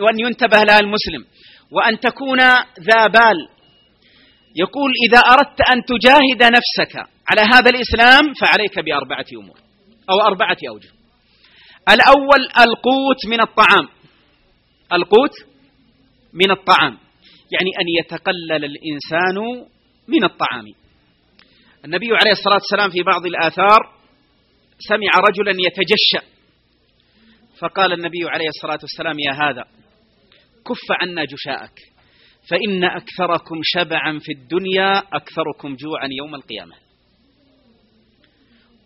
وأن ينتبه لها المسلم وأن تكون ذا بال. يقول إذا أردت أن تجاهد نفسك على هذا الإسلام فعليك ب4 أمور أو 4 أوجه. الأول القوت من الطعام، القوت من الطعام يعني أن يتقلل الإنسان من الطعام. النبي عليه الصلاة والسلام في بعض الآثار سمع رجلا يتجشأ، فقال النبي عليه الصلاة والسلام يا هذا كف عنا جشاءك فإن أكثركم شبعا في الدنيا أكثركم جوعا يوم القيامة.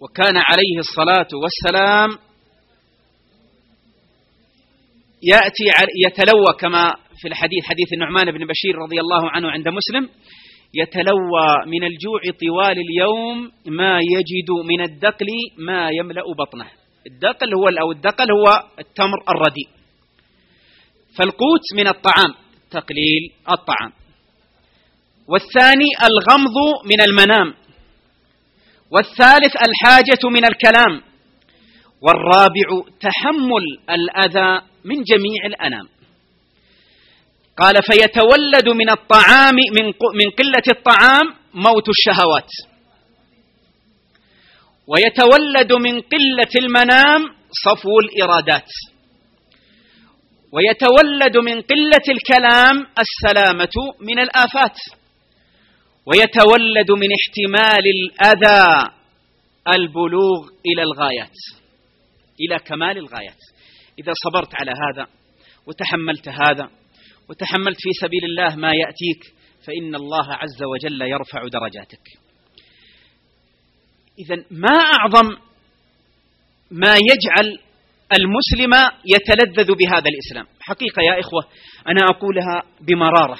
وكان عليه الصلاة والسلام يأتي يتلوى كما في الحديث، حديث النعمان بن بشير رضي الله عنه عند مسلم، يتلوى من الجوع طوال اليوم ما يجد من الدقل ما يملأ بطنه. الدقل هو التمر الرديء. فالقوت من الطعام تقليل الطعام، والثاني الغمض من المنام، والثالث الحاجة من الكلام، والرابع تحمل الأذى من جميع الأنام. قال فيتولد من الطعام من قلة الطعام موت الشهوات. ويتولد من قلة المنام صفو الإرادات، ويتولد من قلة الكلام السلامة من الآفات، ويتولد من احتمال الأذى البلوغ إلى الغايات، إلى كمال الغايات. إذا صبرت على هذا وتحملت هذا وتحملت في سبيل الله ما يأتيك فإن الله عز وجل يرفع درجاتك. إذن ما أعظم ما يجعل المسلم يتلذذ بهذا الإسلام. حقيقة يا إخوة أنا أقولها بمرارة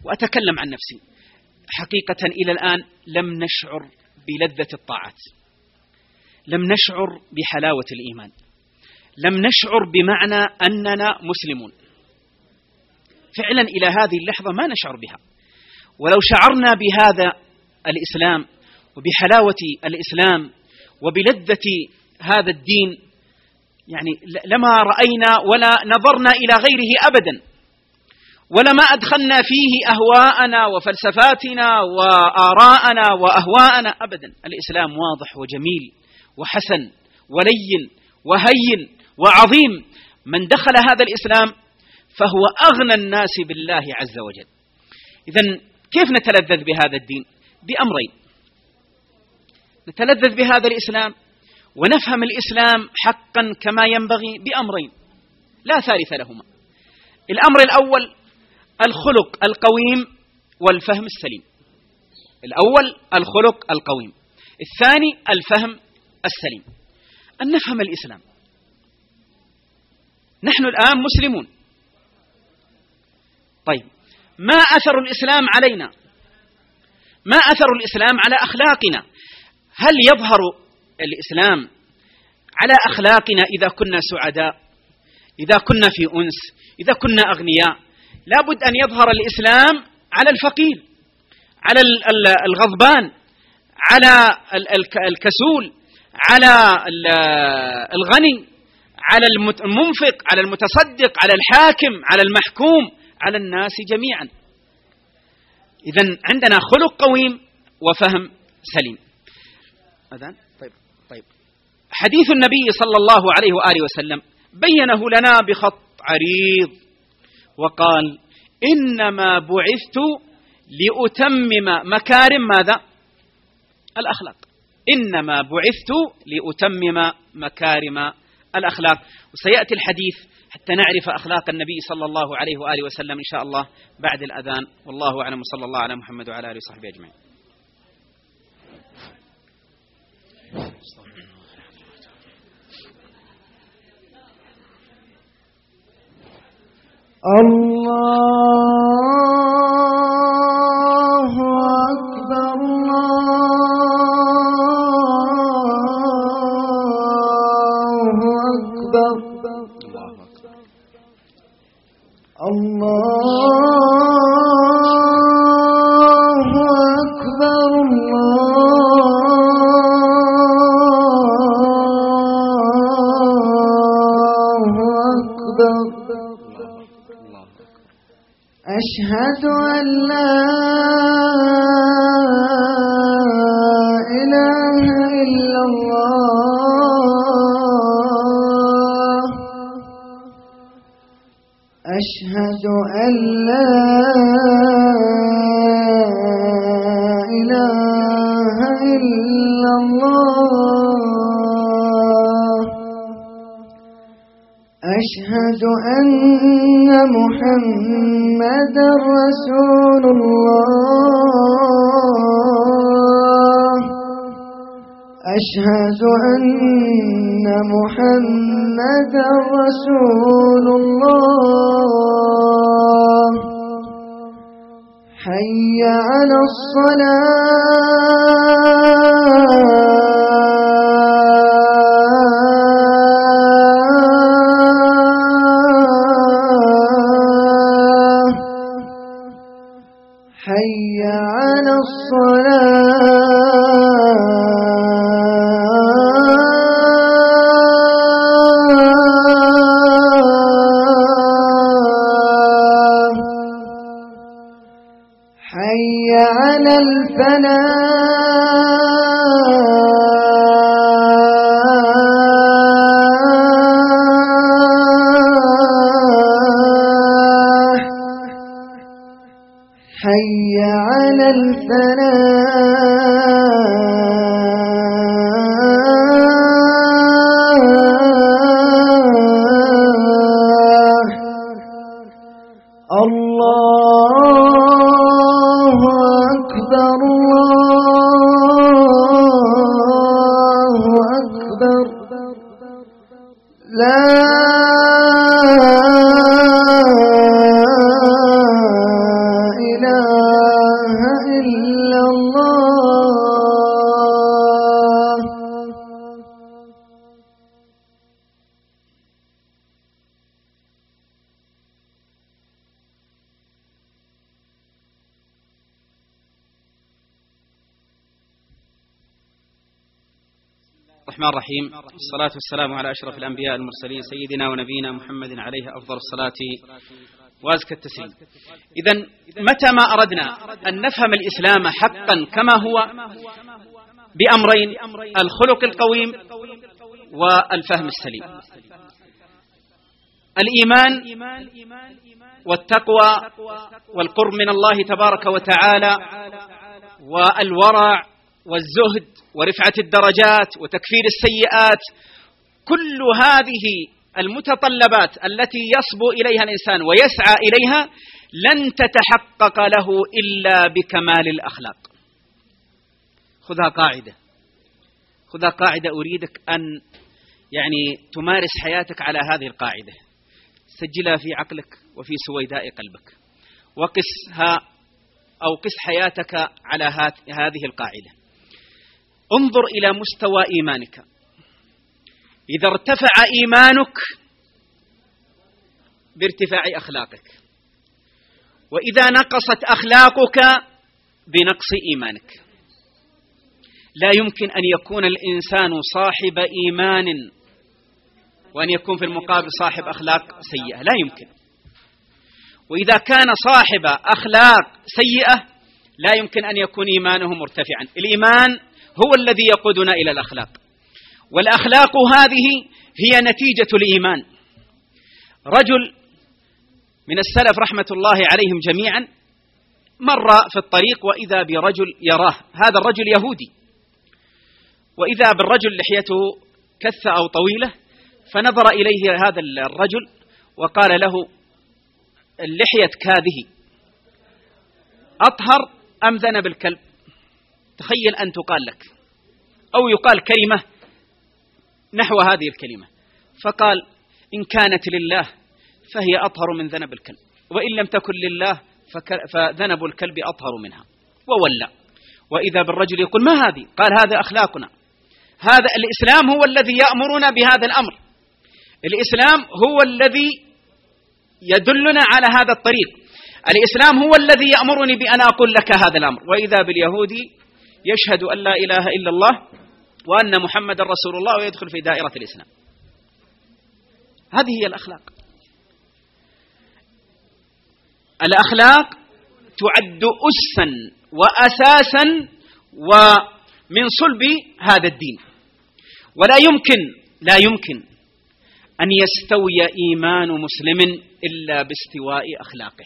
وأتكلم عن نفسي، حقيقة إلى الآن لم نشعر بلذة الطاعات، لم نشعر بحلاوة الإيمان، لم نشعر بمعنى أننا مسلمون فعلا. إلى هذه اللحظة ما نشعر بها. ولو شعرنا بهذا الإسلام وبحلاوة الإسلام وبلذة هذا الدين يعني لما رأينا ولا نظرنا إلى غيره أبدا، ولما أدخلنا فيه أهواءنا وفلسفاتنا وآراءنا وأهواءنا أبدا. الإسلام واضح وجميل وحسن ولين وهين وعظيم. من دخل هذا الإسلام فهو أغنى الناس بالله عز وجل. إذن كيف نتلذذ بهذا الدين؟ بأمرين: نتلذذ بهذا الإسلام ونفهم الإسلام حقا كما ينبغي بأمرين لا ثالث لهما. الأمر الأول الخلق القويم والفهم السليم. الأول الخلق القويم، الثاني الفهم السليم. أن نفهم الإسلام. نحن الآن مسلمون، طيب ما أثر الإسلام علينا؟ ما أثر الإسلام على أخلاقنا؟ هل يظهر الإسلام على أخلاقنا إذا كنا سعداء، إذا كنا في أنس، إذا كنا أغنياء؟ لابد أن يظهر الإسلام على الفقير، على الغضبان، على الكسول، على الغني، على المنفق، على المتصدق، على الحاكم، على المحكوم، على الناس جميعا. إذن عندنا خلق قويم وفهم سليم. أذن؟ طيب حديث النبي صلى الله عليه وآله وسلم بينه لنا بخط عريض وقال: إنما بعثت لأتمم مكارم ماذا؟ الأخلاق. إنما بعثت لأتمم مكارم الأخلاق. وسيأتي الحديث حتى نعرف أخلاق النبي صلى الله عليه وآله وسلم إن شاء الله بعد الأذان. والله أعلم، صلى الله على محمد وعلى آله وصحبه أجمعين. الله أكبر الله أكبر الله أكبر الله أكبر. أشهد أن لا إله إلا الله. أشهد أن لا إله إلا الله. أشهد أن محمدا رسول الله. أشهد أن محمدا رسول الله. حي على الصلاة. حي على الصلاة. حي على الفلاح. الرحمن الرحيم، الصلاة والسلام على أشرف الأنبياء المرسلين سيدنا ونبينا محمد عليه أفضل الصلاة وأزكى التسليم. إذن متى ما أردنا أن نفهم الإسلام حقا كما هو بأمرين: الخلق القويم والفهم السليم. الإيمان والتقوى والقرب من الله تبارك وتعالى والورع والزهد ورفعة الدرجات وتكفير السيئات، كل هذه المتطلبات التي يصبو إليها الإنسان ويسعى إليها لن تتحقق له إلا بكمال الأخلاق. خذها قاعدة أريدك أن تمارس حياتك على هذه القاعدة، سجلها في عقلك وفي سويداء قلبك، وقسها أو قس حياتك على هذه القاعدة. انظر إلى مستوى إيمانك، إذا ارتفع إيمانك بارتفاع أخلاقك، وإذا نقصت أخلاقك بنقص إيمانك. لا يمكن أن يكون الإنسان صاحب إيمان وأن يكون في المقابل صاحب أخلاق سيئة، لا يمكن. وإذا كان صاحب أخلاق سيئة لا يمكن أن يكون إيمانه مرتفعا. الإيمان هو الذي يقودنا إلى الأخلاق، والأخلاق هذه هي نتيجة الإيمان. رجل من السلف رحمة الله عليهم جميعا مر في الطريق وإذا برجل يراه، هذا الرجل يهودي، وإذا بالرجل لحيته كثة أو طويلة، فنظر إليه هذا الرجل وقال له: اللحية هذه أطهر أم ذنب الكلب؟ تخيل أن تقال لك أو يقال كلمة نحو هذه الكلمة، فقال: إن كانت لله فهي أطهر من ذنب الكلب، وإن لم تكن لله فذنب الكلب أطهر منها، وولى. وإذا بالرجل يقول: ما هذه؟ قال: هذا أخلاقنا، هذا الإسلام هو الذي يأمرنا بهذا الأمر، الإسلام هو الذي يدلنا على هذا الطريق، الإسلام هو الذي يأمرني بأن أقول لك هذا الأمر. وإذا باليهودي يشهد أن لا إله إلا الله وأن محمد رسول الله ويدخل في دائرة الإسلام. هذه هي الأخلاق. الأخلاق تعد أسا وأساسا ومن صلب هذا الدين، لا يمكن أن يستوي إيمان مسلم إلا باستواء أخلاقه.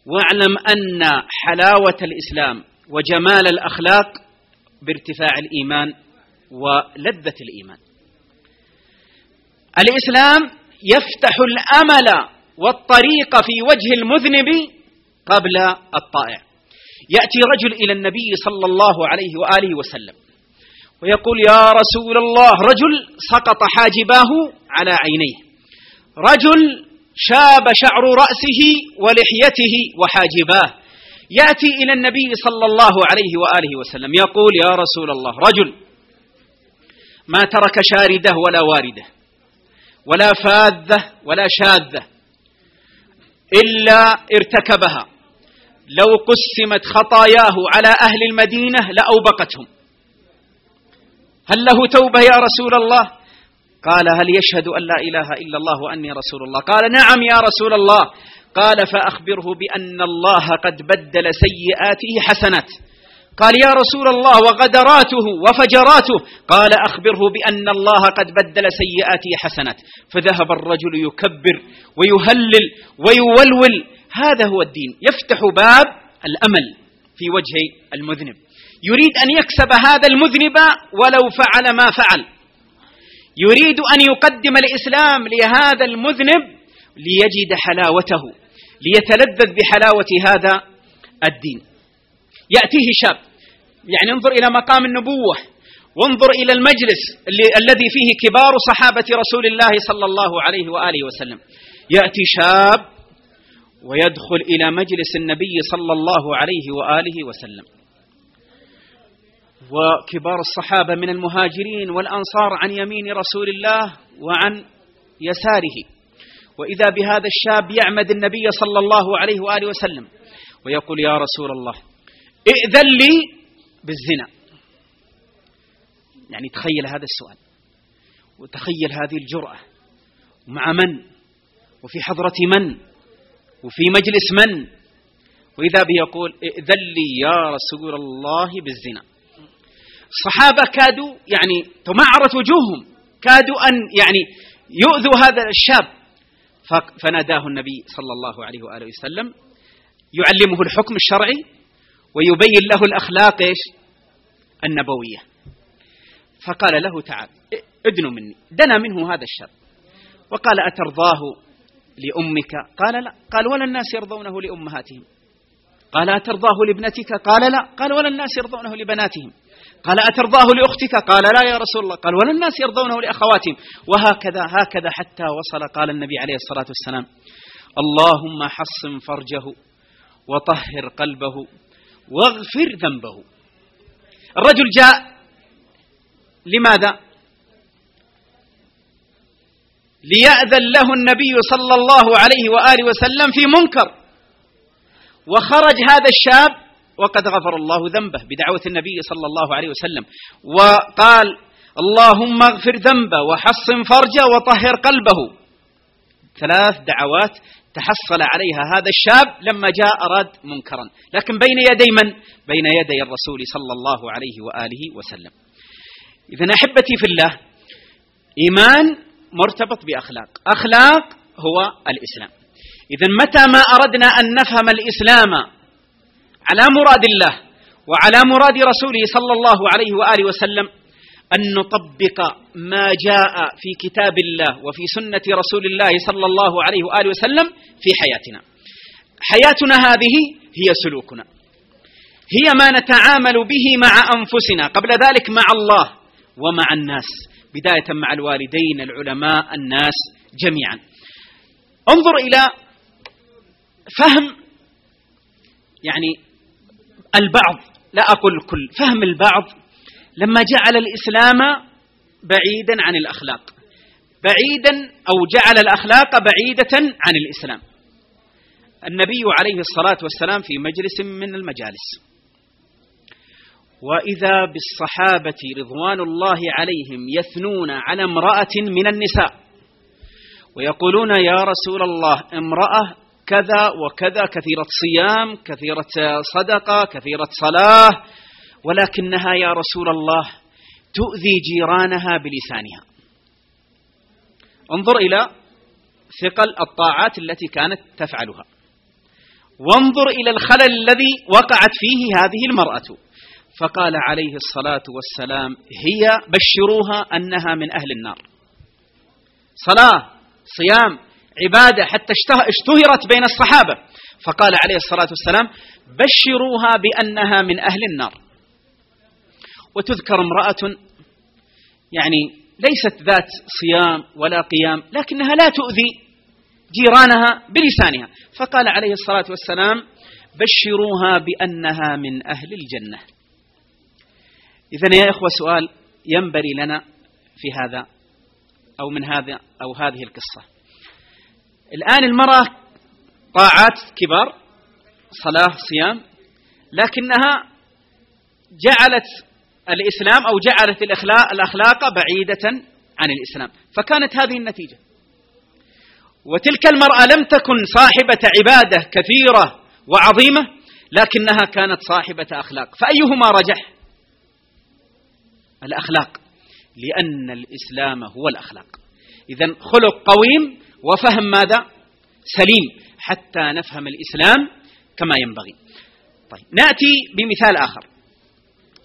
واعلم أن حلاوة الإسلام وجمال الأخلاق بارتفاع الإيمان ولذة الإيمان. الإسلام يفتح الأمل والطريق في وجه المذنب قبل الطائع. يأتي رجل إلى النبي صلى الله عليه وآله وسلم ويقول: يا رسول الله، رجل سقط حاجباه على عينيه، رجل شاب شعر رأسه ولحيته وحاجباه، يأتي إلى النبي صلى الله عليه وآله وسلم يقول: يا رسول الله، رجل ما ترك شاردة ولا واردة ولا فاذة ولا شاذة إلا ارتكبها، لو قسمت خطاياه على أهل المدينة لأوبقتهم، هل له توبة يا رسول الله؟ قال: هل يشهد أن لا إله إلا الله وأني رسول الله؟ قال: نعم يا رسول الله. قال: فأخبره بأن الله قد بدل سيئاته حسنات. قال: يا رسول الله، وغدراته وفجراته؟ قال: أخبره بأن الله قد بدل سيئاته حسنات. فذهب الرجل يكبر ويهلل ويولول. هذا هو الدين، يفتح باب الأمل في وجه المذنب، يريد أن يكسب هذا المذنب ولو فعل ما فعل، يريد أن يقدم الإسلام لهذا المذنب ليجد حلاوته، ليتلذذ بحلاوة هذا الدين. يأتيه شاب، انظر إلى مقام النبوة، وانظر إلى المجلس الذي فيه كبار صحابة رسول الله صلى الله عليه وآله وسلم. يأتي شاب ويدخل إلى مجلس النبي صلى الله عليه وآله وسلم، وكبار الصحابة من المهاجرين والأنصار عن يمين رسول الله وعن يساره، وإذا بهذا الشاب يعمد النبي صلى الله عليه وآله وسلم ويقول: يا رسول الله، ائذن لي بالزنا. يعني تخيل هذا السؤال، وتخيل هذه الجرأة، ومع من، وفي حضرة من، وفي مجلس من، وإذا به يقول ائذن لي يا رسول الله بالزنا. الصحابة كادوا يعني تمعرت وجوههم، كادوا أن يعني يؤذوا هذا الشاب، فناداه النبي صلى الله عليه وآله وسلم يعلمه الحكم الشرعي ويبين له الأخلاق النبوية. فقال له تعال ادن مني، دنا منه هذا الشاب وقال أترضاه لأمك؟ قال لا. قال ولا الناس يرضونه لأمهاتهم. قال أترضاه لابنتك؟ قال لا. قال ولا الناس يرضونه لبناتهم. قال أترضاه لأختك؟ قال لا يا رسول الله. قال ولا الناس يرضونه لأخواتهم. وهكذا حتى وصل قال النبي عليه الصلاة والسلام اللهم حصن فرجه وطهر قلبه واغفر ذنبه. الرجل جاء لماذا؟ ليأذن له النبي صلى الله عليه وآله وسلم في منكر، وخرج هذا الشاب وقد غفر الله ذنبه بدعوة النبي صلى الله عليه وسلم، وقال اللهم اغفر ذنبه وحصن فرجه وطهر قلبه. 3 دعوات تحصل عليها هذا الشاب لما جاء أراد منكرا، لكن بين يدي من؟ بين يدي الرسول صلى الله عليه وآله وسلم. إذن أحبتي في الله، إيمان مرتبط بأخلاق، أخلاق هو الإسلام. إذن متى ما أردنا أن نفهم الإسلام على مراد الله وعلى مراد رسوله صلى الله عليه وآله وسلم، أن نطبق ما جاء في كتاب الله وفي سنة رسول الله صلى الله عليه وآله وسلم في حياتنا. حياتنا هذه هي سلوكنا، هي ما نتعامل به مع أنفسنا، قبل ذلك مع الله ومع الناس، بداية مع الوالدين، العلماء، الناس جميعا. انظر إلى فهم يعني البعض، لا أقول الكل، فهم البعض لما جعل الإسلام بعيدا عن الأخلاق، بعيدا أو جعل الأخلاق بعيدة عن الإسلام. النبي عليه الصلاة والسلام في مجلس من المجالس، وإذا بالصحابة رضوان الله عليهم يثنون على امرأة من النساء ويقولون يا رسول الله امرأة كذا وكذا، كثيرة صيام، كثيرة صدقة، كثيرة صلاة، ولكنها يا رسول الله تؤذي جيرانها بلسانها. انظر إلى ثقل الطاعات التي كانت تفعلها، وانظر إلى الخلل الذي وقعت فيه هذه المرأة. فقال عليه الصلاة والسلام هي بشروها أنها من أهل النار. صلاة، صيام، عبادة حتى اشتهرت بين الصحابة، فقال عليه الصلاة والسلام بشروها بأنها من أهل النار. وتذكر امرأة يعني ليست ذات صيام ولا قيام، لكنها لا تؤذي جيرانها بلسانها، فقال عليه الصلاة والسلام بشروها بأنها من أهل الجنة. إذن يا إخوة سؤال ينبغي لنا في هذا أو من هذا أو هذه القصة. الآن المرأة طاعات كبار، صلاة، صيام، لكنها جعلت الإسلام أو جعلت الأخلاق بعيدة عن الإسلام، فكانت هذه النتيجة. وتلك المرأة لم تكن صاحبة عبادة كثيرة وعظيمة، لكنها كانت صاحبة أخلاق، فأيهما رجح؟ الأخلاق، لأن الإسلام هو الأخلاق. إذن خلق قويم وفهم ماذا؟ سليم، حتى نفهم الإسلام كما ينبغي. طيب نأتي بمثال آخر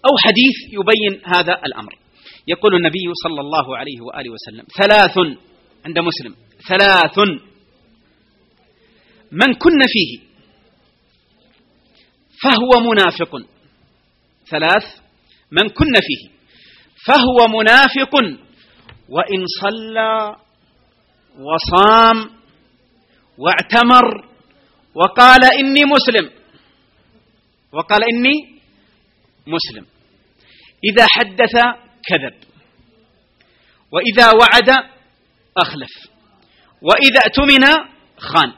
أو حديث يبين هذا الأمر. يقول النبي صلى الله عليه وآله وسلم 3 عند مسلم، 3 من كن فيه فهو منافق. 3 من كن فيه فهو منافق وإن صلى وصام واعتمر وقال إني مسلم، وقال إني مسلم. إذا حدث كذب، وإذا وعد أخلف، وإذا اؤتمن خان،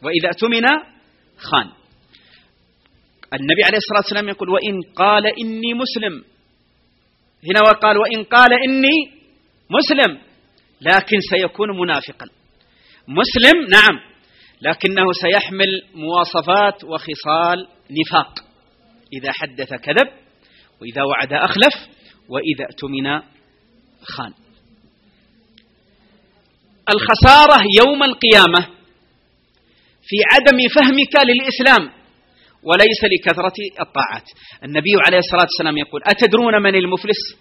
وإذا اؤتمن خان. النبي عليه الصلاة والسلام يقول وإن قال إني مسلم هنا وقال وإن قال إني مسلم لكن سيكون منافقا. مسلم نعم، لكنه سيحمل مواصفات وخصال نفاق. إذا حدث كذب، وإذا وعد أخلف، وإذا اؤتمن خان. الخسارة يوم القيامة في عدم فهمك للإسلام وليس لكثرة الطاعات. النبي عليه الصلاة والسلام يقول أتدرون من المفلس؟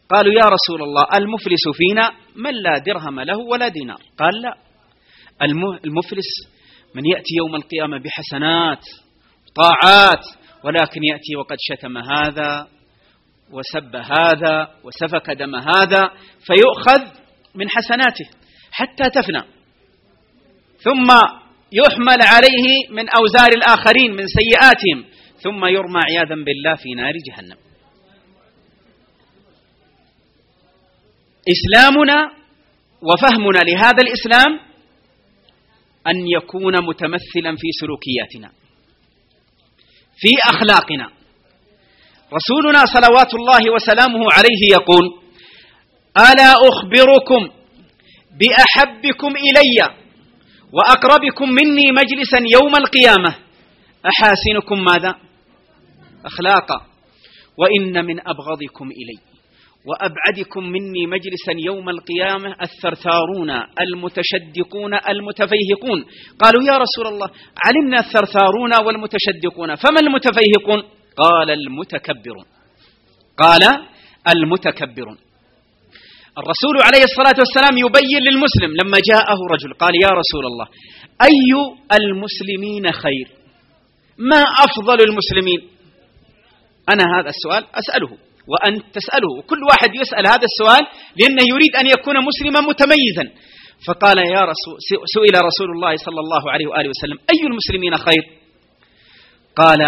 قالوا يا رسول الله المفلس فينا من لا درهم له ولا دينار. قال لا، المفلس من يأتي يوم القيامة بحسنات طاعات، ولكن يأتي وقد شتم هذا وسب هذا وسفك دم هذا، فيؤخذ من حسناته حتى تفنى، ثم يحمل عليه من أوزار الآخرين من سيئاتهم، ثم يرمى عياذا بالله في نار جهنم. إسلامنا وفهمنا لهذا الإسلام أن يكون متمثلا في سلوكياتنا، في أخلاقنا. رسولنا صلوات الله وسلامه عليه يقول ألا أخبركم بأحبكم إلي وأقربكم مني مجلسا يوم القيامة أحاسنكم ماذا؟ أخلاقا. وإن من أبغضكم إلي وأبعدكم مني مجلسا يوم القيامة الثرثارون المتشدقون المتفيهقون. قالوا يا رسول الله علمنا الثرثارون والمتشدقون، فما المتفيهقون؟ قال المتكبرون. قال المتكبرون. الرسول عليه الصلاة والسلام يبين للمسلم لما جاءه رجل قال يا رسول الله أي المسلمين خير؟ ما أفضل المسلمين؟ أنا هذا السؤال أسأله وأنت تسأله، كل واحد يسأل هذا السؤال لأنه يريد أن يكون مسلما متميزا. فقال يا رسول سئل رسول الله صلى الله عليه وآله وسلم أي المسلمين خير؟ قال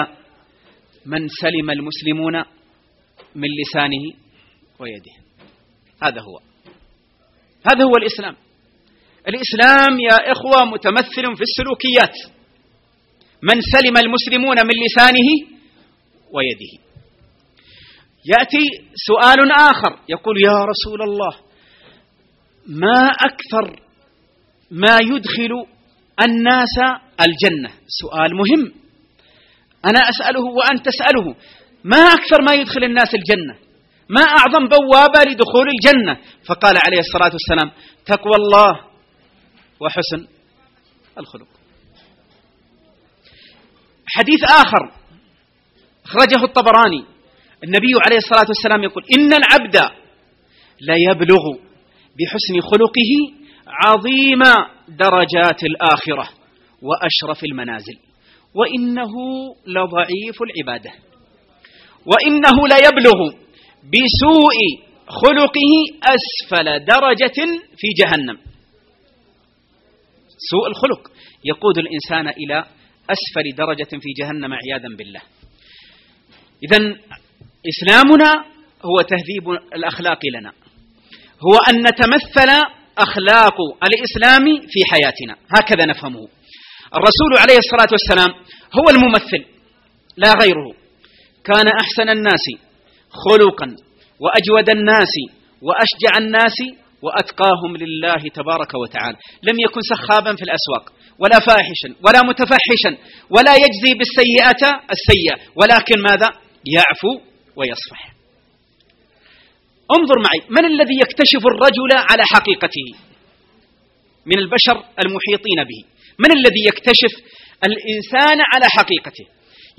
من سلم المسلمون من لسانه ويده. هذا هو الإسلام. الإسلام يا إخوة متمثل في السلوكيات. من سلم المسلمون من لسانه ويده. يأتي سؤال آخر يقول يا رسول الله ما أكثر ما يدخل الناس الجنة؟ سؤال مهم أنا أسأله وأنت تسأله. ما أكثر ما يدخل الناس الجنة؟ ما أعظم بوابة لدخول الجنة؟ فقال عليه الصلاة والسلام تقوى الله وحسن الخلق. حديث آخر أخرجه الطبراني النبي عليه الصلاة والسلام يقول إن العبد لا يبلغ بحسن خلقه عظيم درجات الآخرة وأشرف المنازل، وإنه لضعيف العبادة، وإنه لا يبلغ بسوء خلقه أسفل درجة في جهنم. سوء الخلق يقود الإنسان إلى أسفل درجة في جهنم عياذا بالله. إذن إسلامنا هو تهذيب الأخلاق لنا، هو أن نتمثل أخلاق الإسلام في حياتنا، هكذا نفهمه. الرسول عليه الصلاة والسلام هو الممثل لا غيره. كان أحسن الناس خلقا وأجود الناس وأشجع الناس وأتقاهم لله تبارك وتعالى. لم يكن سخابا في الأسواق ولا فاحشا ولا متفحشا ولا يجزي بالسيئة السيئة، ولكن ماذا؟ يعفو ويصفح. انظر معي، من الذي يكتشف الرجل على حقيقته من البشر المحيطين به؟ من الذي يكتشف الإنسان على حقيقته؟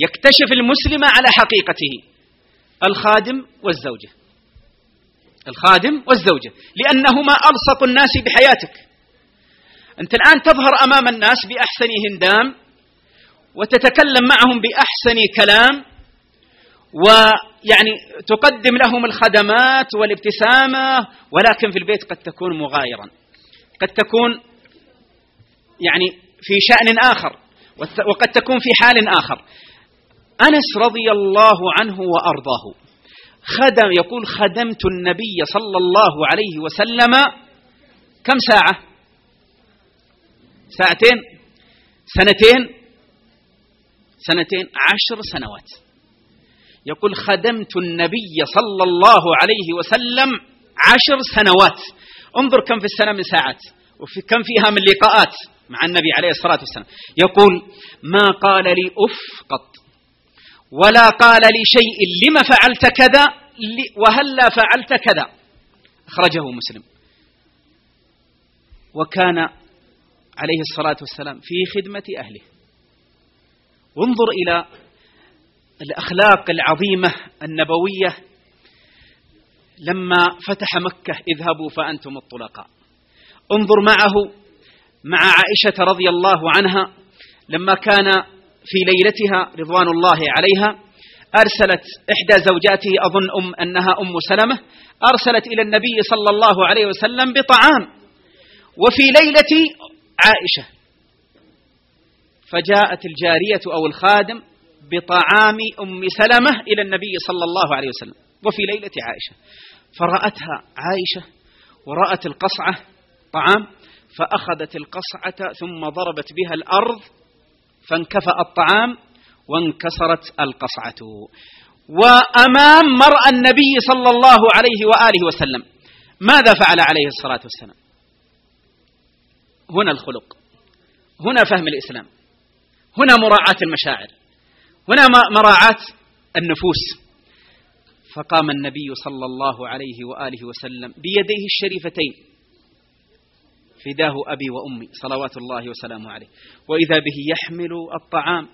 يكتشف المسلم على حقيقته الخادم والزوجة. الخادم والزوجة، لأنهما ألصق الناس بحياتك. أنت الآن تظهر أمام الناس بأحسن هندام وتتكلم معهم بأحسن كلام، ويعني تقدم لهم الخدمات والابتسامة، ولكن في البيت قد تكون مغايرا، قد تكون يعني في شأن آخر، وقد تكون في حال آخر. أنس رضي الله عنه وأرضاه يقول خدمت النبي صلى الله عليه وسلم كم ساعة؟ ساعتين؟ سنتين؟ 10 سنوات. يقول خدمت النبي صلى الله عليه وسلم 10 سنوات. انظر كم في السنة من ساعات، وكم فيها من لقاءات مع النبي عليه الصلاة والسلام. يقول ما قال لي أف قط، ولا قال لي شيء لما فعلت كذا وهلا فعلت كذا. أخرجه مسلم. وكان عليه الصلاة والسلام في خدمة أهله. وانظر إلى الأخلاق العظيمة النبوية لما فتح مكة اذهبوا فأنتم الطلقاء. انظر معه مع عائشة رضي الله عنها لما كان في ليلتها رضوان الله عليها أرسلت إحدى زوجاته أظن أنها أم سلمة، أرسلت إلى النبي صلى الله عليه وسلم بطعام، وفي ليلة عائشة فجاءت الجارية أو الخادم بطعام أم سلمة إلى النبي صلى الله عليه وسلم وفي ليلة عائشة، فرأتها عائشة ورأت القصعة طعام، فأخذت القصعة ثم ضربت بها الأرض فانكفأ الطعام وانكسرت القصعة. وأمام مرأى النبي صلى الله عليه وآله وسلم ماذا فعل عليه الصلاة والسلام؟ هنا الخلق، هنا فهم الإسلام، هنا مراعاة المشاعر، هنا مراعاة النفوس. فقام النبي صلى الله عليه وآله وسلم بيديه الشريفتين فداه أبي وأمي صلوات الله وسلامه عليه، وإذا به يحمل الطعام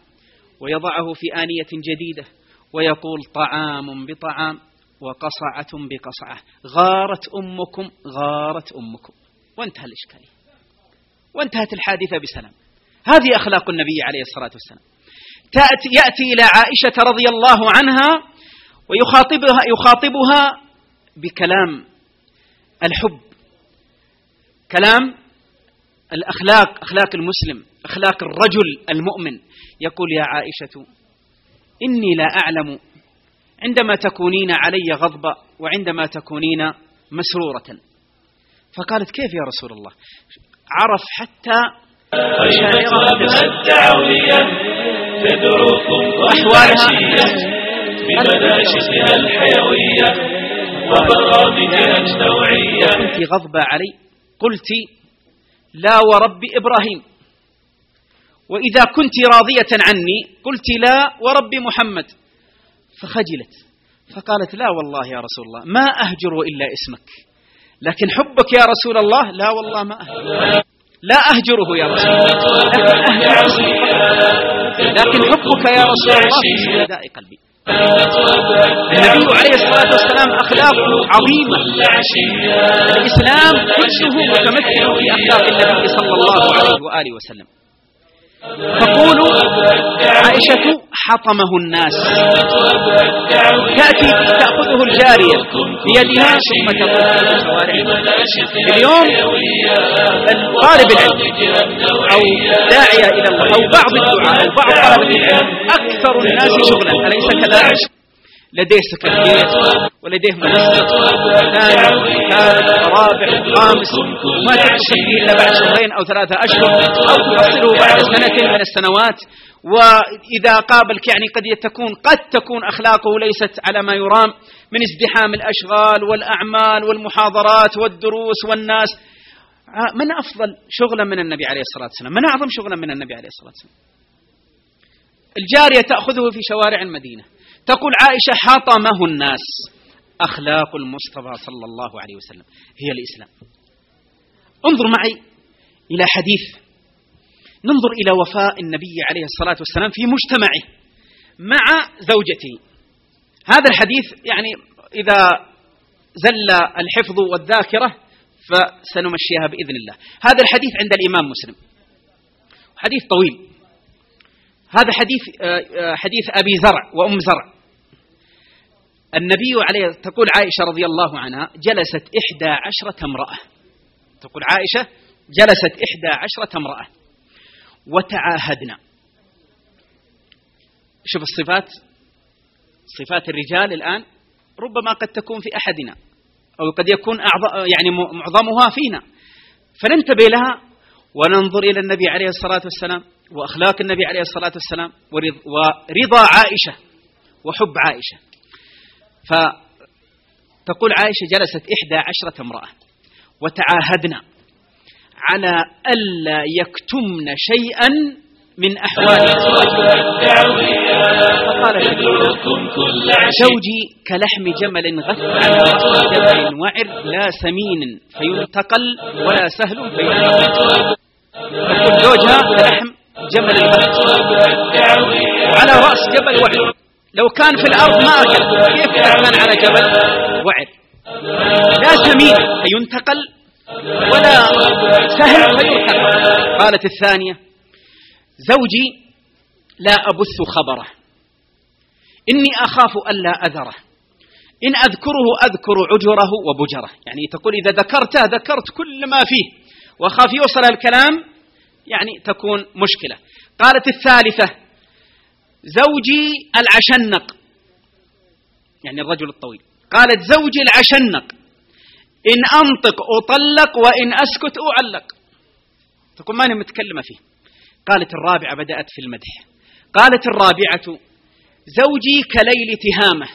ويضعه في آنية جديدة ويقول طعام بطعام وقصعة بقصعة، غارت أمكم غارت أمكم، وانتهى الإشكالية وانتهت الحادثة بسلام. هذه أخلاق النبي عليه الصلاة والسلام. يأتي إلى عائشة رضي الله عنها ويخاطبها بكلام الحب، كلام الأخلاق، أخلاق المسلم، أخلاق الرجل المؤمن. يقول يا عائشة إني لا أعلم عندما تكونين علي غضبة وعندما تكونين مسرورة. فقالت كيف يا رسول الله؟ عرف حتى مشاعرها الدعوية تدركم وأحوالها بمناشدها الحيوية وبرامجها النوعية. كنت غضبة علي؟ قلت لا ورب إبراهيم. وإذا كنت راضية عني قلت لا ورب محمد. فخجلت فقالت لا والله يا رسول الله ما أهجر إلا اسمك، لكن حبك يا رسول الله لا والله ما أهجر، لا أهجره يا رسول الله لكن حبك يا رسول الله في سوداء قلبي. النبي عليه الصلاة والسلام أخلاقه عظيمة. الإسلام كله متمثل في أخلاق النبي صلى الله عليه وآله وسلم. تقول عائشة حطمه الناس، تأخذه الجارية بيدها ثم تقول في الشوارع. اليوم طالب العلم أو داعية إلى الله أو بعض الدعاء أو بعض طلبة العلم أكثر الناس شغلا، أليس كذلك؟ لديه سكرتير ولديه مؤسسة ثاني ثالث رابع خامس، ما تتصل به إلا بعد 2 أو 3 أشهر أو تحصله بعد 1 سنة من السنوات. وإذا قابلك يعني قد تكون أخلاقه ليست على ما يرام من ازدحام الأشغال والأعمال والمحاضرات والدروس والناس. من أفضل شغلا من النبي عليه الصلاة والسلام؟ من أعظم شغلا من النبي عليه الصلاة والسلام؟ الجارية تأخذه في شوارع المدينة. تقول عائشة حطمه الناس. أخلاق المصطفى صلى الله عليه وسلم هي الإسلام. انظر معي إلى حديث، ننظر إلى وفاء النبي عليه الصلاة والسلام في مجتمعه مع زوجته. هذا الحديث يعني إذا زل الحفظ والذاكرة فسنمشيها بإذن الله. هذا الحديث عند الإمام مسلم، حديث طويل. هذا حديث أبي زرع وأم زرع. النبي عليه، تقول عائشة رضي الله عنها جلست 11 امرأة. تقول عائشة جلست 11 امرأة وتعاهدنا. شوف الصفات، صفات الرجال الآن ربما قد تكون في أحدنا أو قد يكون يعني معظمها فينا، فننتبه لها وننظر إلى النبي عليه الصلاة والسلام وأخلاق النبي عليه الصلاة والسلام ورضا عائشة وحب عائشة. فتقول عائشة جلست 11 امرأة وتعاهدنا على ألا يكتمن شيئا من أحوال فقالت زوجي كلحم جمل غث جبل وعر لا سمين فينتقل ولا سهل فينتقل. تقول زوجها كلحم جمل غث على رأس جبل وعر، لو كان في الأرض ما أكل كيف كان على جبل وعر؟ لا سمين فينتقل ولا سهل فينتقل. قالت الثانية زوجي لا أبث خبره إني أخاف ألا أذره إن أذكره أذكر عجره وبجره. يعني تقول إذا ذكرته ذكرت كل ما فيه وأخاف يوصل الكلام يعني تكون مشكلة. قالت الثالثة زوجي العشنق، يعني الرجل الطويل، قالت زوجي العشنق إن أنطق أطلق وإن أسكت أعلق. تقول ماني متكلمة فيه. قالت الرابعة بدأت في المدح، قالت الرابعة زوجي كليل تهامة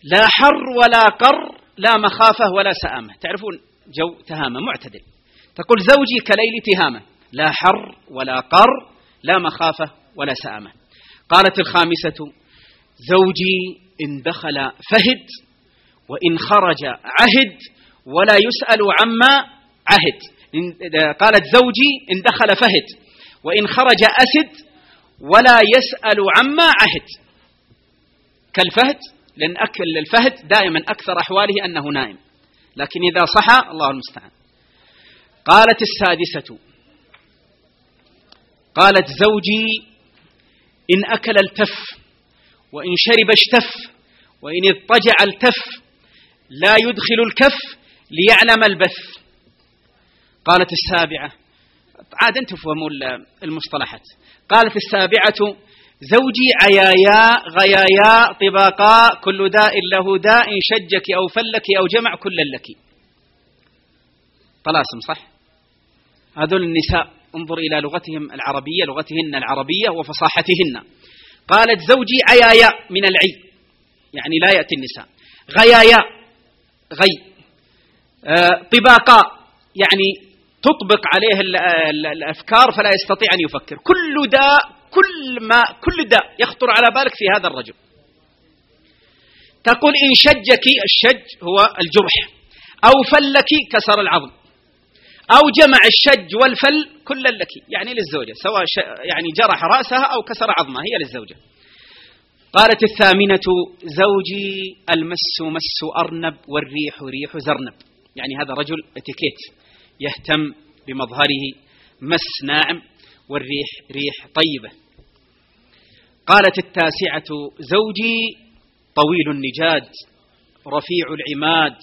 لا حر ولا قر لا مخافة ولا سآمة. تعرفون جو تهامة معتدل. تقول زوجي كليل تهامة لا حر ولا قر لا مخافة ولا سآمة. قالت الخامسة زوجي إن دخل فهد وإن خرج عهد ولا يسأل عما عهد. قالت زوجي إن دخل فهد وإن خرج أسد ولا يسأل عما عهد. كالفهد، لأن أكل الفهد دائما أكثر أحواله أنه نائم، لكن إذا صحى الله المستعان. قالت السادسة قالت زوجي إن أكل التف وإن شرب اشتف وإن اضطجع التف لا يدخل الكف ليعلم البث. قالت السابعة، عاد أنتم تفهموا المصطلحات. قالت السابعة زوجي عيايا غيايا طباقا كل داء له داء شجك أو فلك أو جمع كل لك. طلاسم صح؟ هذول النساء انظر إلى لغتهم العربية، لغتهن العربية وفصاحتهن. قالت زوجي عيايا من العي يعني لا يأتي النساء، غيايا غي، طباقا يعني تطبق عليه الأفكار فلا يستطيع أن يفكر. كل داء كل داء يخطر على بالك في هذا الرجل. تقول إن شجك، الشج هو الجرح، أو فلك كسر العظم، أو جمع الشج والفل كلا لك يعني للزوجة، سواء يعني جرح رأسها أو كسر عظمها هي للزوجة. قالت الثامنة زوجي المس مس أرنب والريح ريح زرنب. يعني هذا رجل اتيكيت يهتم بمظهره، مس ناعم والريح ريح طيبة. قالت التاسعة زوجي طويل النجاد رفيع العماد،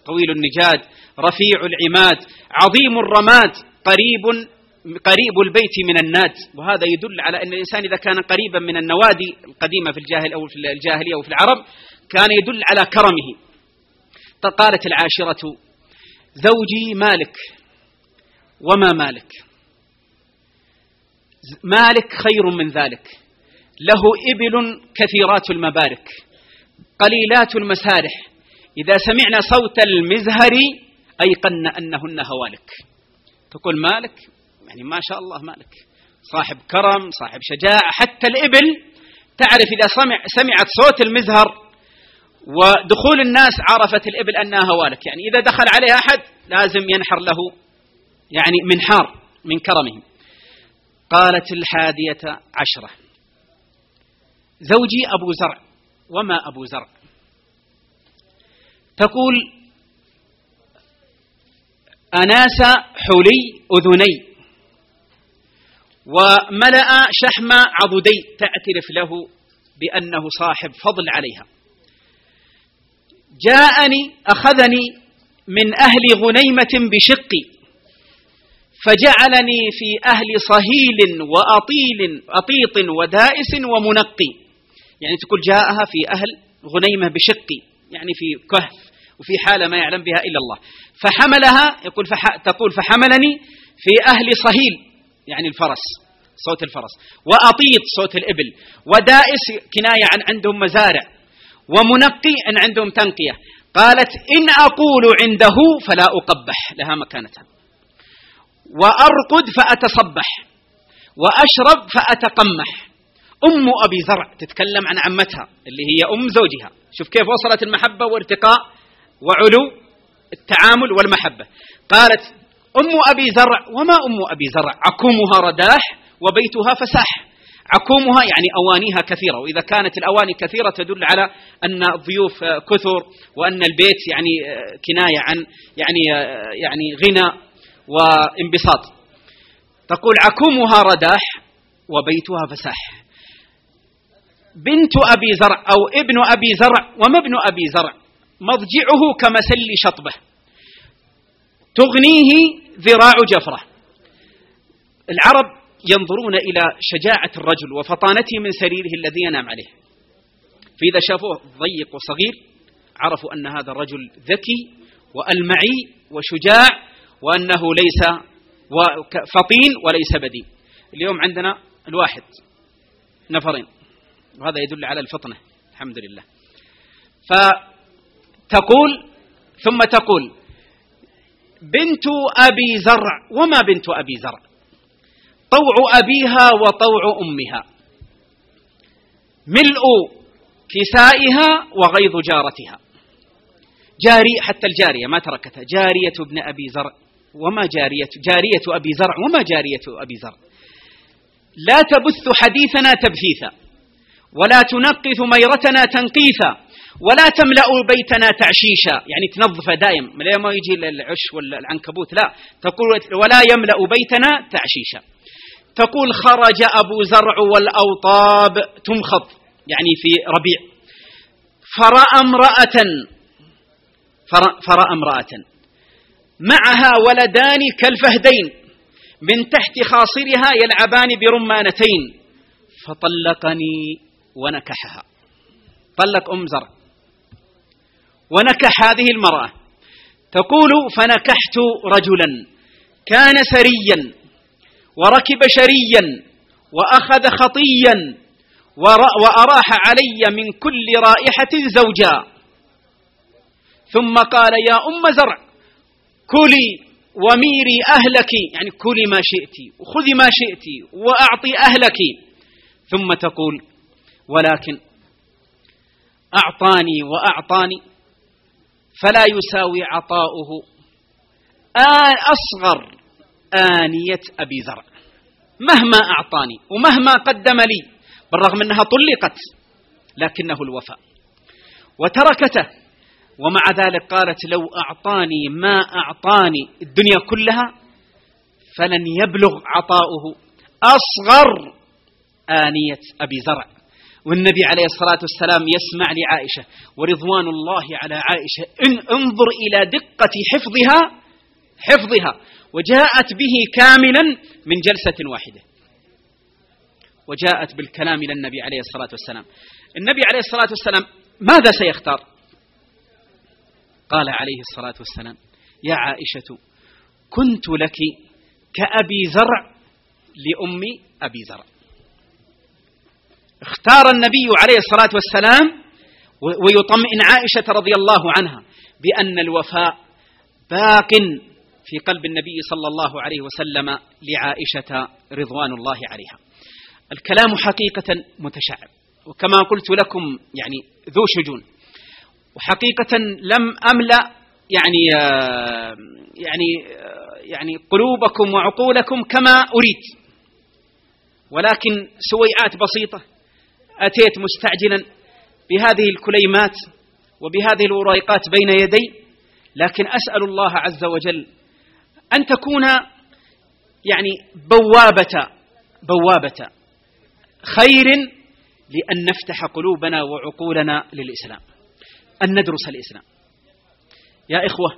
طويل النجاد رفيع العماد عظيم الرماد قريب البيت من الناد. وهذا يدل على أن الإنسان إذا كان قريبا من النوادي القديمة في الجاهلية أو في العرب كان يدل على كرمه. قالت العاشرة زوجي مالك وما مالك. مالك خير من ذلك، له إبل كثيرات المبارك قليلات المسارح إذا سمعنا صوت المزهر أيقن أنهن هوالك. تقول مالك يعني ما شاء الله مالك صاحب كرم صاحب شجاعة. حتى الإبل تعرف إذا سمعت صوت المزهر ودخول الناس عرفت الإبل أنها هوالك، يعني إذا دخل عليها أحد لازم ينحر له يعني منحار من كرمه. قالت 11 زوجي أبو زرع وما أبو زرع. تقول أناس حلي أذني وملأ شحم عضدي، تعترف له بأنه صاحب فضل عليها. جاءني أخذني من أهل غنيمة بشقي فجعلني في أهل صهيل أطيط ودائس ومنقي. يعني تقول جاءها في أهل غنيمة بشقي يعني في كهف وفي حالة ما يعلم بها إلا الله. فحملها تقول فحملني في أهل صهيل يعني الفرس صوت الفرس، وأطيط صوت الإبل، ودائس كناية عن عندهم مزارع، ومنقي أن عندهم تنقية. قالت إن أقول عنده فلا أقبح، لها مكانتها، وأرقد فأتصبح، وأشرب فأتقمح. أم أبي زرع تتكلم عن عمتها اللي هي أم زوجها. شوف كيف وصلت المحبة وارتقاء وعلو التعامل والمحبة. قالت أم أبي زرع، وما أم أبي زرع؟ عكومها رداح وبيتها فساح. عكومها يعني أوانيها كثيرة، وإذا كانت الأواني كثيرة تدل على أن الضيوف كثر، وأن البيت يعني كناية عن يعني غنى وانبساط. تقول عكومها رداح وبيتها فساح. بنت أبي زرع أو ابن أبي زرع، وما ابن أبي زرع؟ مضجعه كمسل شطبة، تغنيه ذراع جفرة. العرب ينظرون إلى شجاعة الرجل وفطانته من سريره الذي ينام عليه، فإذا شافوه ضيق وصغير عرفوا أن هذا الرجل ذكي وألمعي وشجاع، وأنه ليس فطين وليس بدين. اليوم عندنا الواحد نفرين، وهذا يدل على الفطنة الحمد لله. فتقول ثم تقول بنت أبي زرع، وما بنت أبي زرع؟ طوع أبيها وطوع أمها، ملء كسائها وغيظ جارتها. جاري حتى الجارية ما تركتها، جارية ابن أبي زرع وما جارية أبي زرع وما جارية أبي زرع. لا تبث حديثنا تبثيثا، ولا تنقث ميرتنا تنقيثا، ولا تملأ بيتنا تعشيشا، يعني تنظفه دائم ما يجي العش ولا العنكبوت، لا، تقول ولا يملأ بيتنا تعشيشا. تقول خرج أبو زرع والأوطاب تمخض، يعني في ربيع، فرأى امرأة معها ولدان كالفهدين من تحت خاصرها يلعبان برمانتين، فطلقني ونكحها. طلق أم زرع ونكح هذه المرأة. تقول فنكحت رجلا كان سريا وركب شريا وأخذ خطيا وأراح علي من كل رائحة زوجا، ثم قال يا أم زرع كلي وميري أهلك، يعني كلي ما شئت وخذي ما شئت وأعطي أهلك. ثم تقول ولكن أعطاني وأعطاني فلا يساوي عطاؤه أصغر آنية أبي زرع، مهما أعطاني ومهما قدم لي، بالرغم أنها طلقت لكنه الوفاء، وتركته. ومع ذلك قالت لو أعطاني ما أعطاني الدنيا كلها فلن يبلغ عطاؤه أصغر آنية أبي زرع. والنبي عليه الصلاة والسلام يسمع لعائشة، ورضوان الله على عائشة انظر إلى دقة حفظها، وجاءت به كاملا من جلسة واحدة، وجاءت بالكلام إلى النبي عليه الصلاة والسلام. النبي عليه الصلاة والسلام ماذا سيختار؟ قال عليه الصلاة والسلام يا عائشة كنت لك كأبي زرع لأم أبي زرع. اختار النبي عليه الصلاة والسلام ويطمئن عائشة رضي الله عنها بأن الوفاء باق في قلب النبي صلى الله عليه وسلم لعائشة رضوان الله عليها. الكلام حقيقة متشعب، وكما قلت لكم يعني ذو شجون، وحقيقة لم أملأ يعني قلوبكم وعقولكم كما أريد، ولكن سويعات بسيطة أتيت مستعجلا بهذه الكليمات وبهذه الوريقات بين يدي، لكن أسأل الله عز وجل أن تكون يعني بوابة خير، لأن نفتح قلوبنا وعقولنا للإسلام، أن ندرس الإسلام. يا إخوة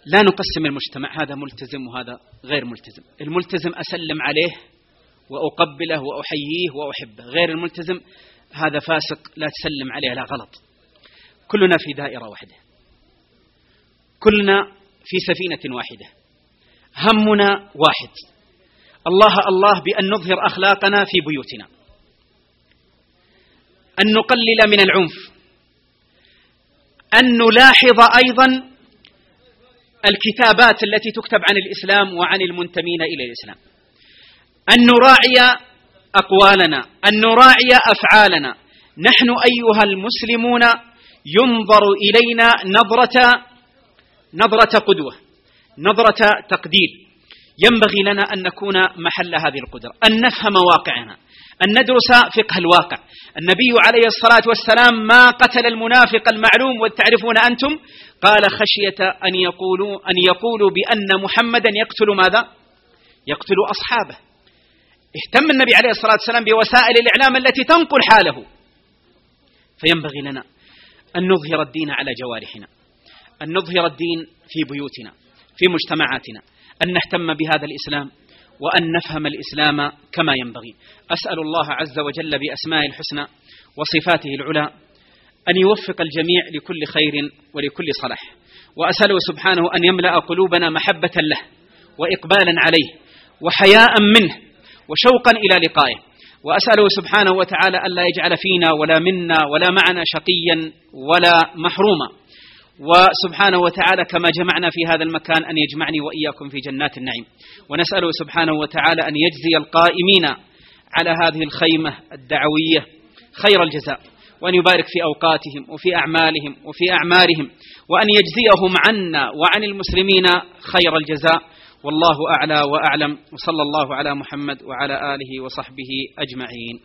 لا نقسم المجتمع، هذا ملتزم وهذا غير ملتزم. الملتزم أسلم عليه وأقبله وأحييه وأحبه، غير الملتزم هذا فاسق لا تسلم عليه، لا غلط. كلنا في دائرة واحدة، كلنا في سفينة واحدة، همنا واحد، الله بأن نظهر أخلاقنا في بيوتنا، أن نقلل من العنف، أن نلاحظ أيضا الكتابات التي تكتب عن الإسلام وعن المنتمين إلى الإسلام، أن نراعي أقوالنا، أن نراعي أفعالنا. نحن أيها المسلمون ينظر إلينا نظرة قدوة، نظرة تقدير. ينبغي لنا أن نكون محل هذه القدرة، أن نفهم واقعنا، أن ندرس فقه الواقع. النبي عليه الصلاة والسلام ما قتل المنافق المعلوم وتعرفون أنتم، قال خشية أن يقولوا بأن محمدا يقتل ماذا؟ يقتل أصحابه. اهتم النبي عليه الصلاة والسلام بوسائل الإعلام التي تنقل حاله. فينبغي لنا أن نظهر الدين على جوارحنا، أن نظهر الدين في بيوتنا، في مجتمعاتنا، أن نهتم بهذا الإسلام وأن نفهم الإسلام كما ينبغي. أسأل الله عز وجل بأسمائه الحسنى وصفاته العلى أن يوفق الجميع لكل خير ولكل صلاح، وأسأله سبحانه أن يملأ قلوبنا محبة له وإقبالا عليه وحياء منه وشوقا إلى لقائه، وأسأله سبحانه وتعالى ألا يجعل فينا ولا منا ولا معنا شقيا ولا محروما، وسبحانه وتعالى كما جمعنا في هذا المكان أن يجمعني وإياكم في جنات النعيم. ونسأله سبحانه وتعالى أن يجزي القائمين على هذه الخيمة الدعوية خير الجزاء، وأن يبارك في أوقاتهم وفي أعمالهم وفي أعمارهم، وأن يجزيهم عنا وعن المسلمين خير الجزاء. والله أعلى وأعلم، وصلى الله على محمد وعلى آله وصحبه أجمعين.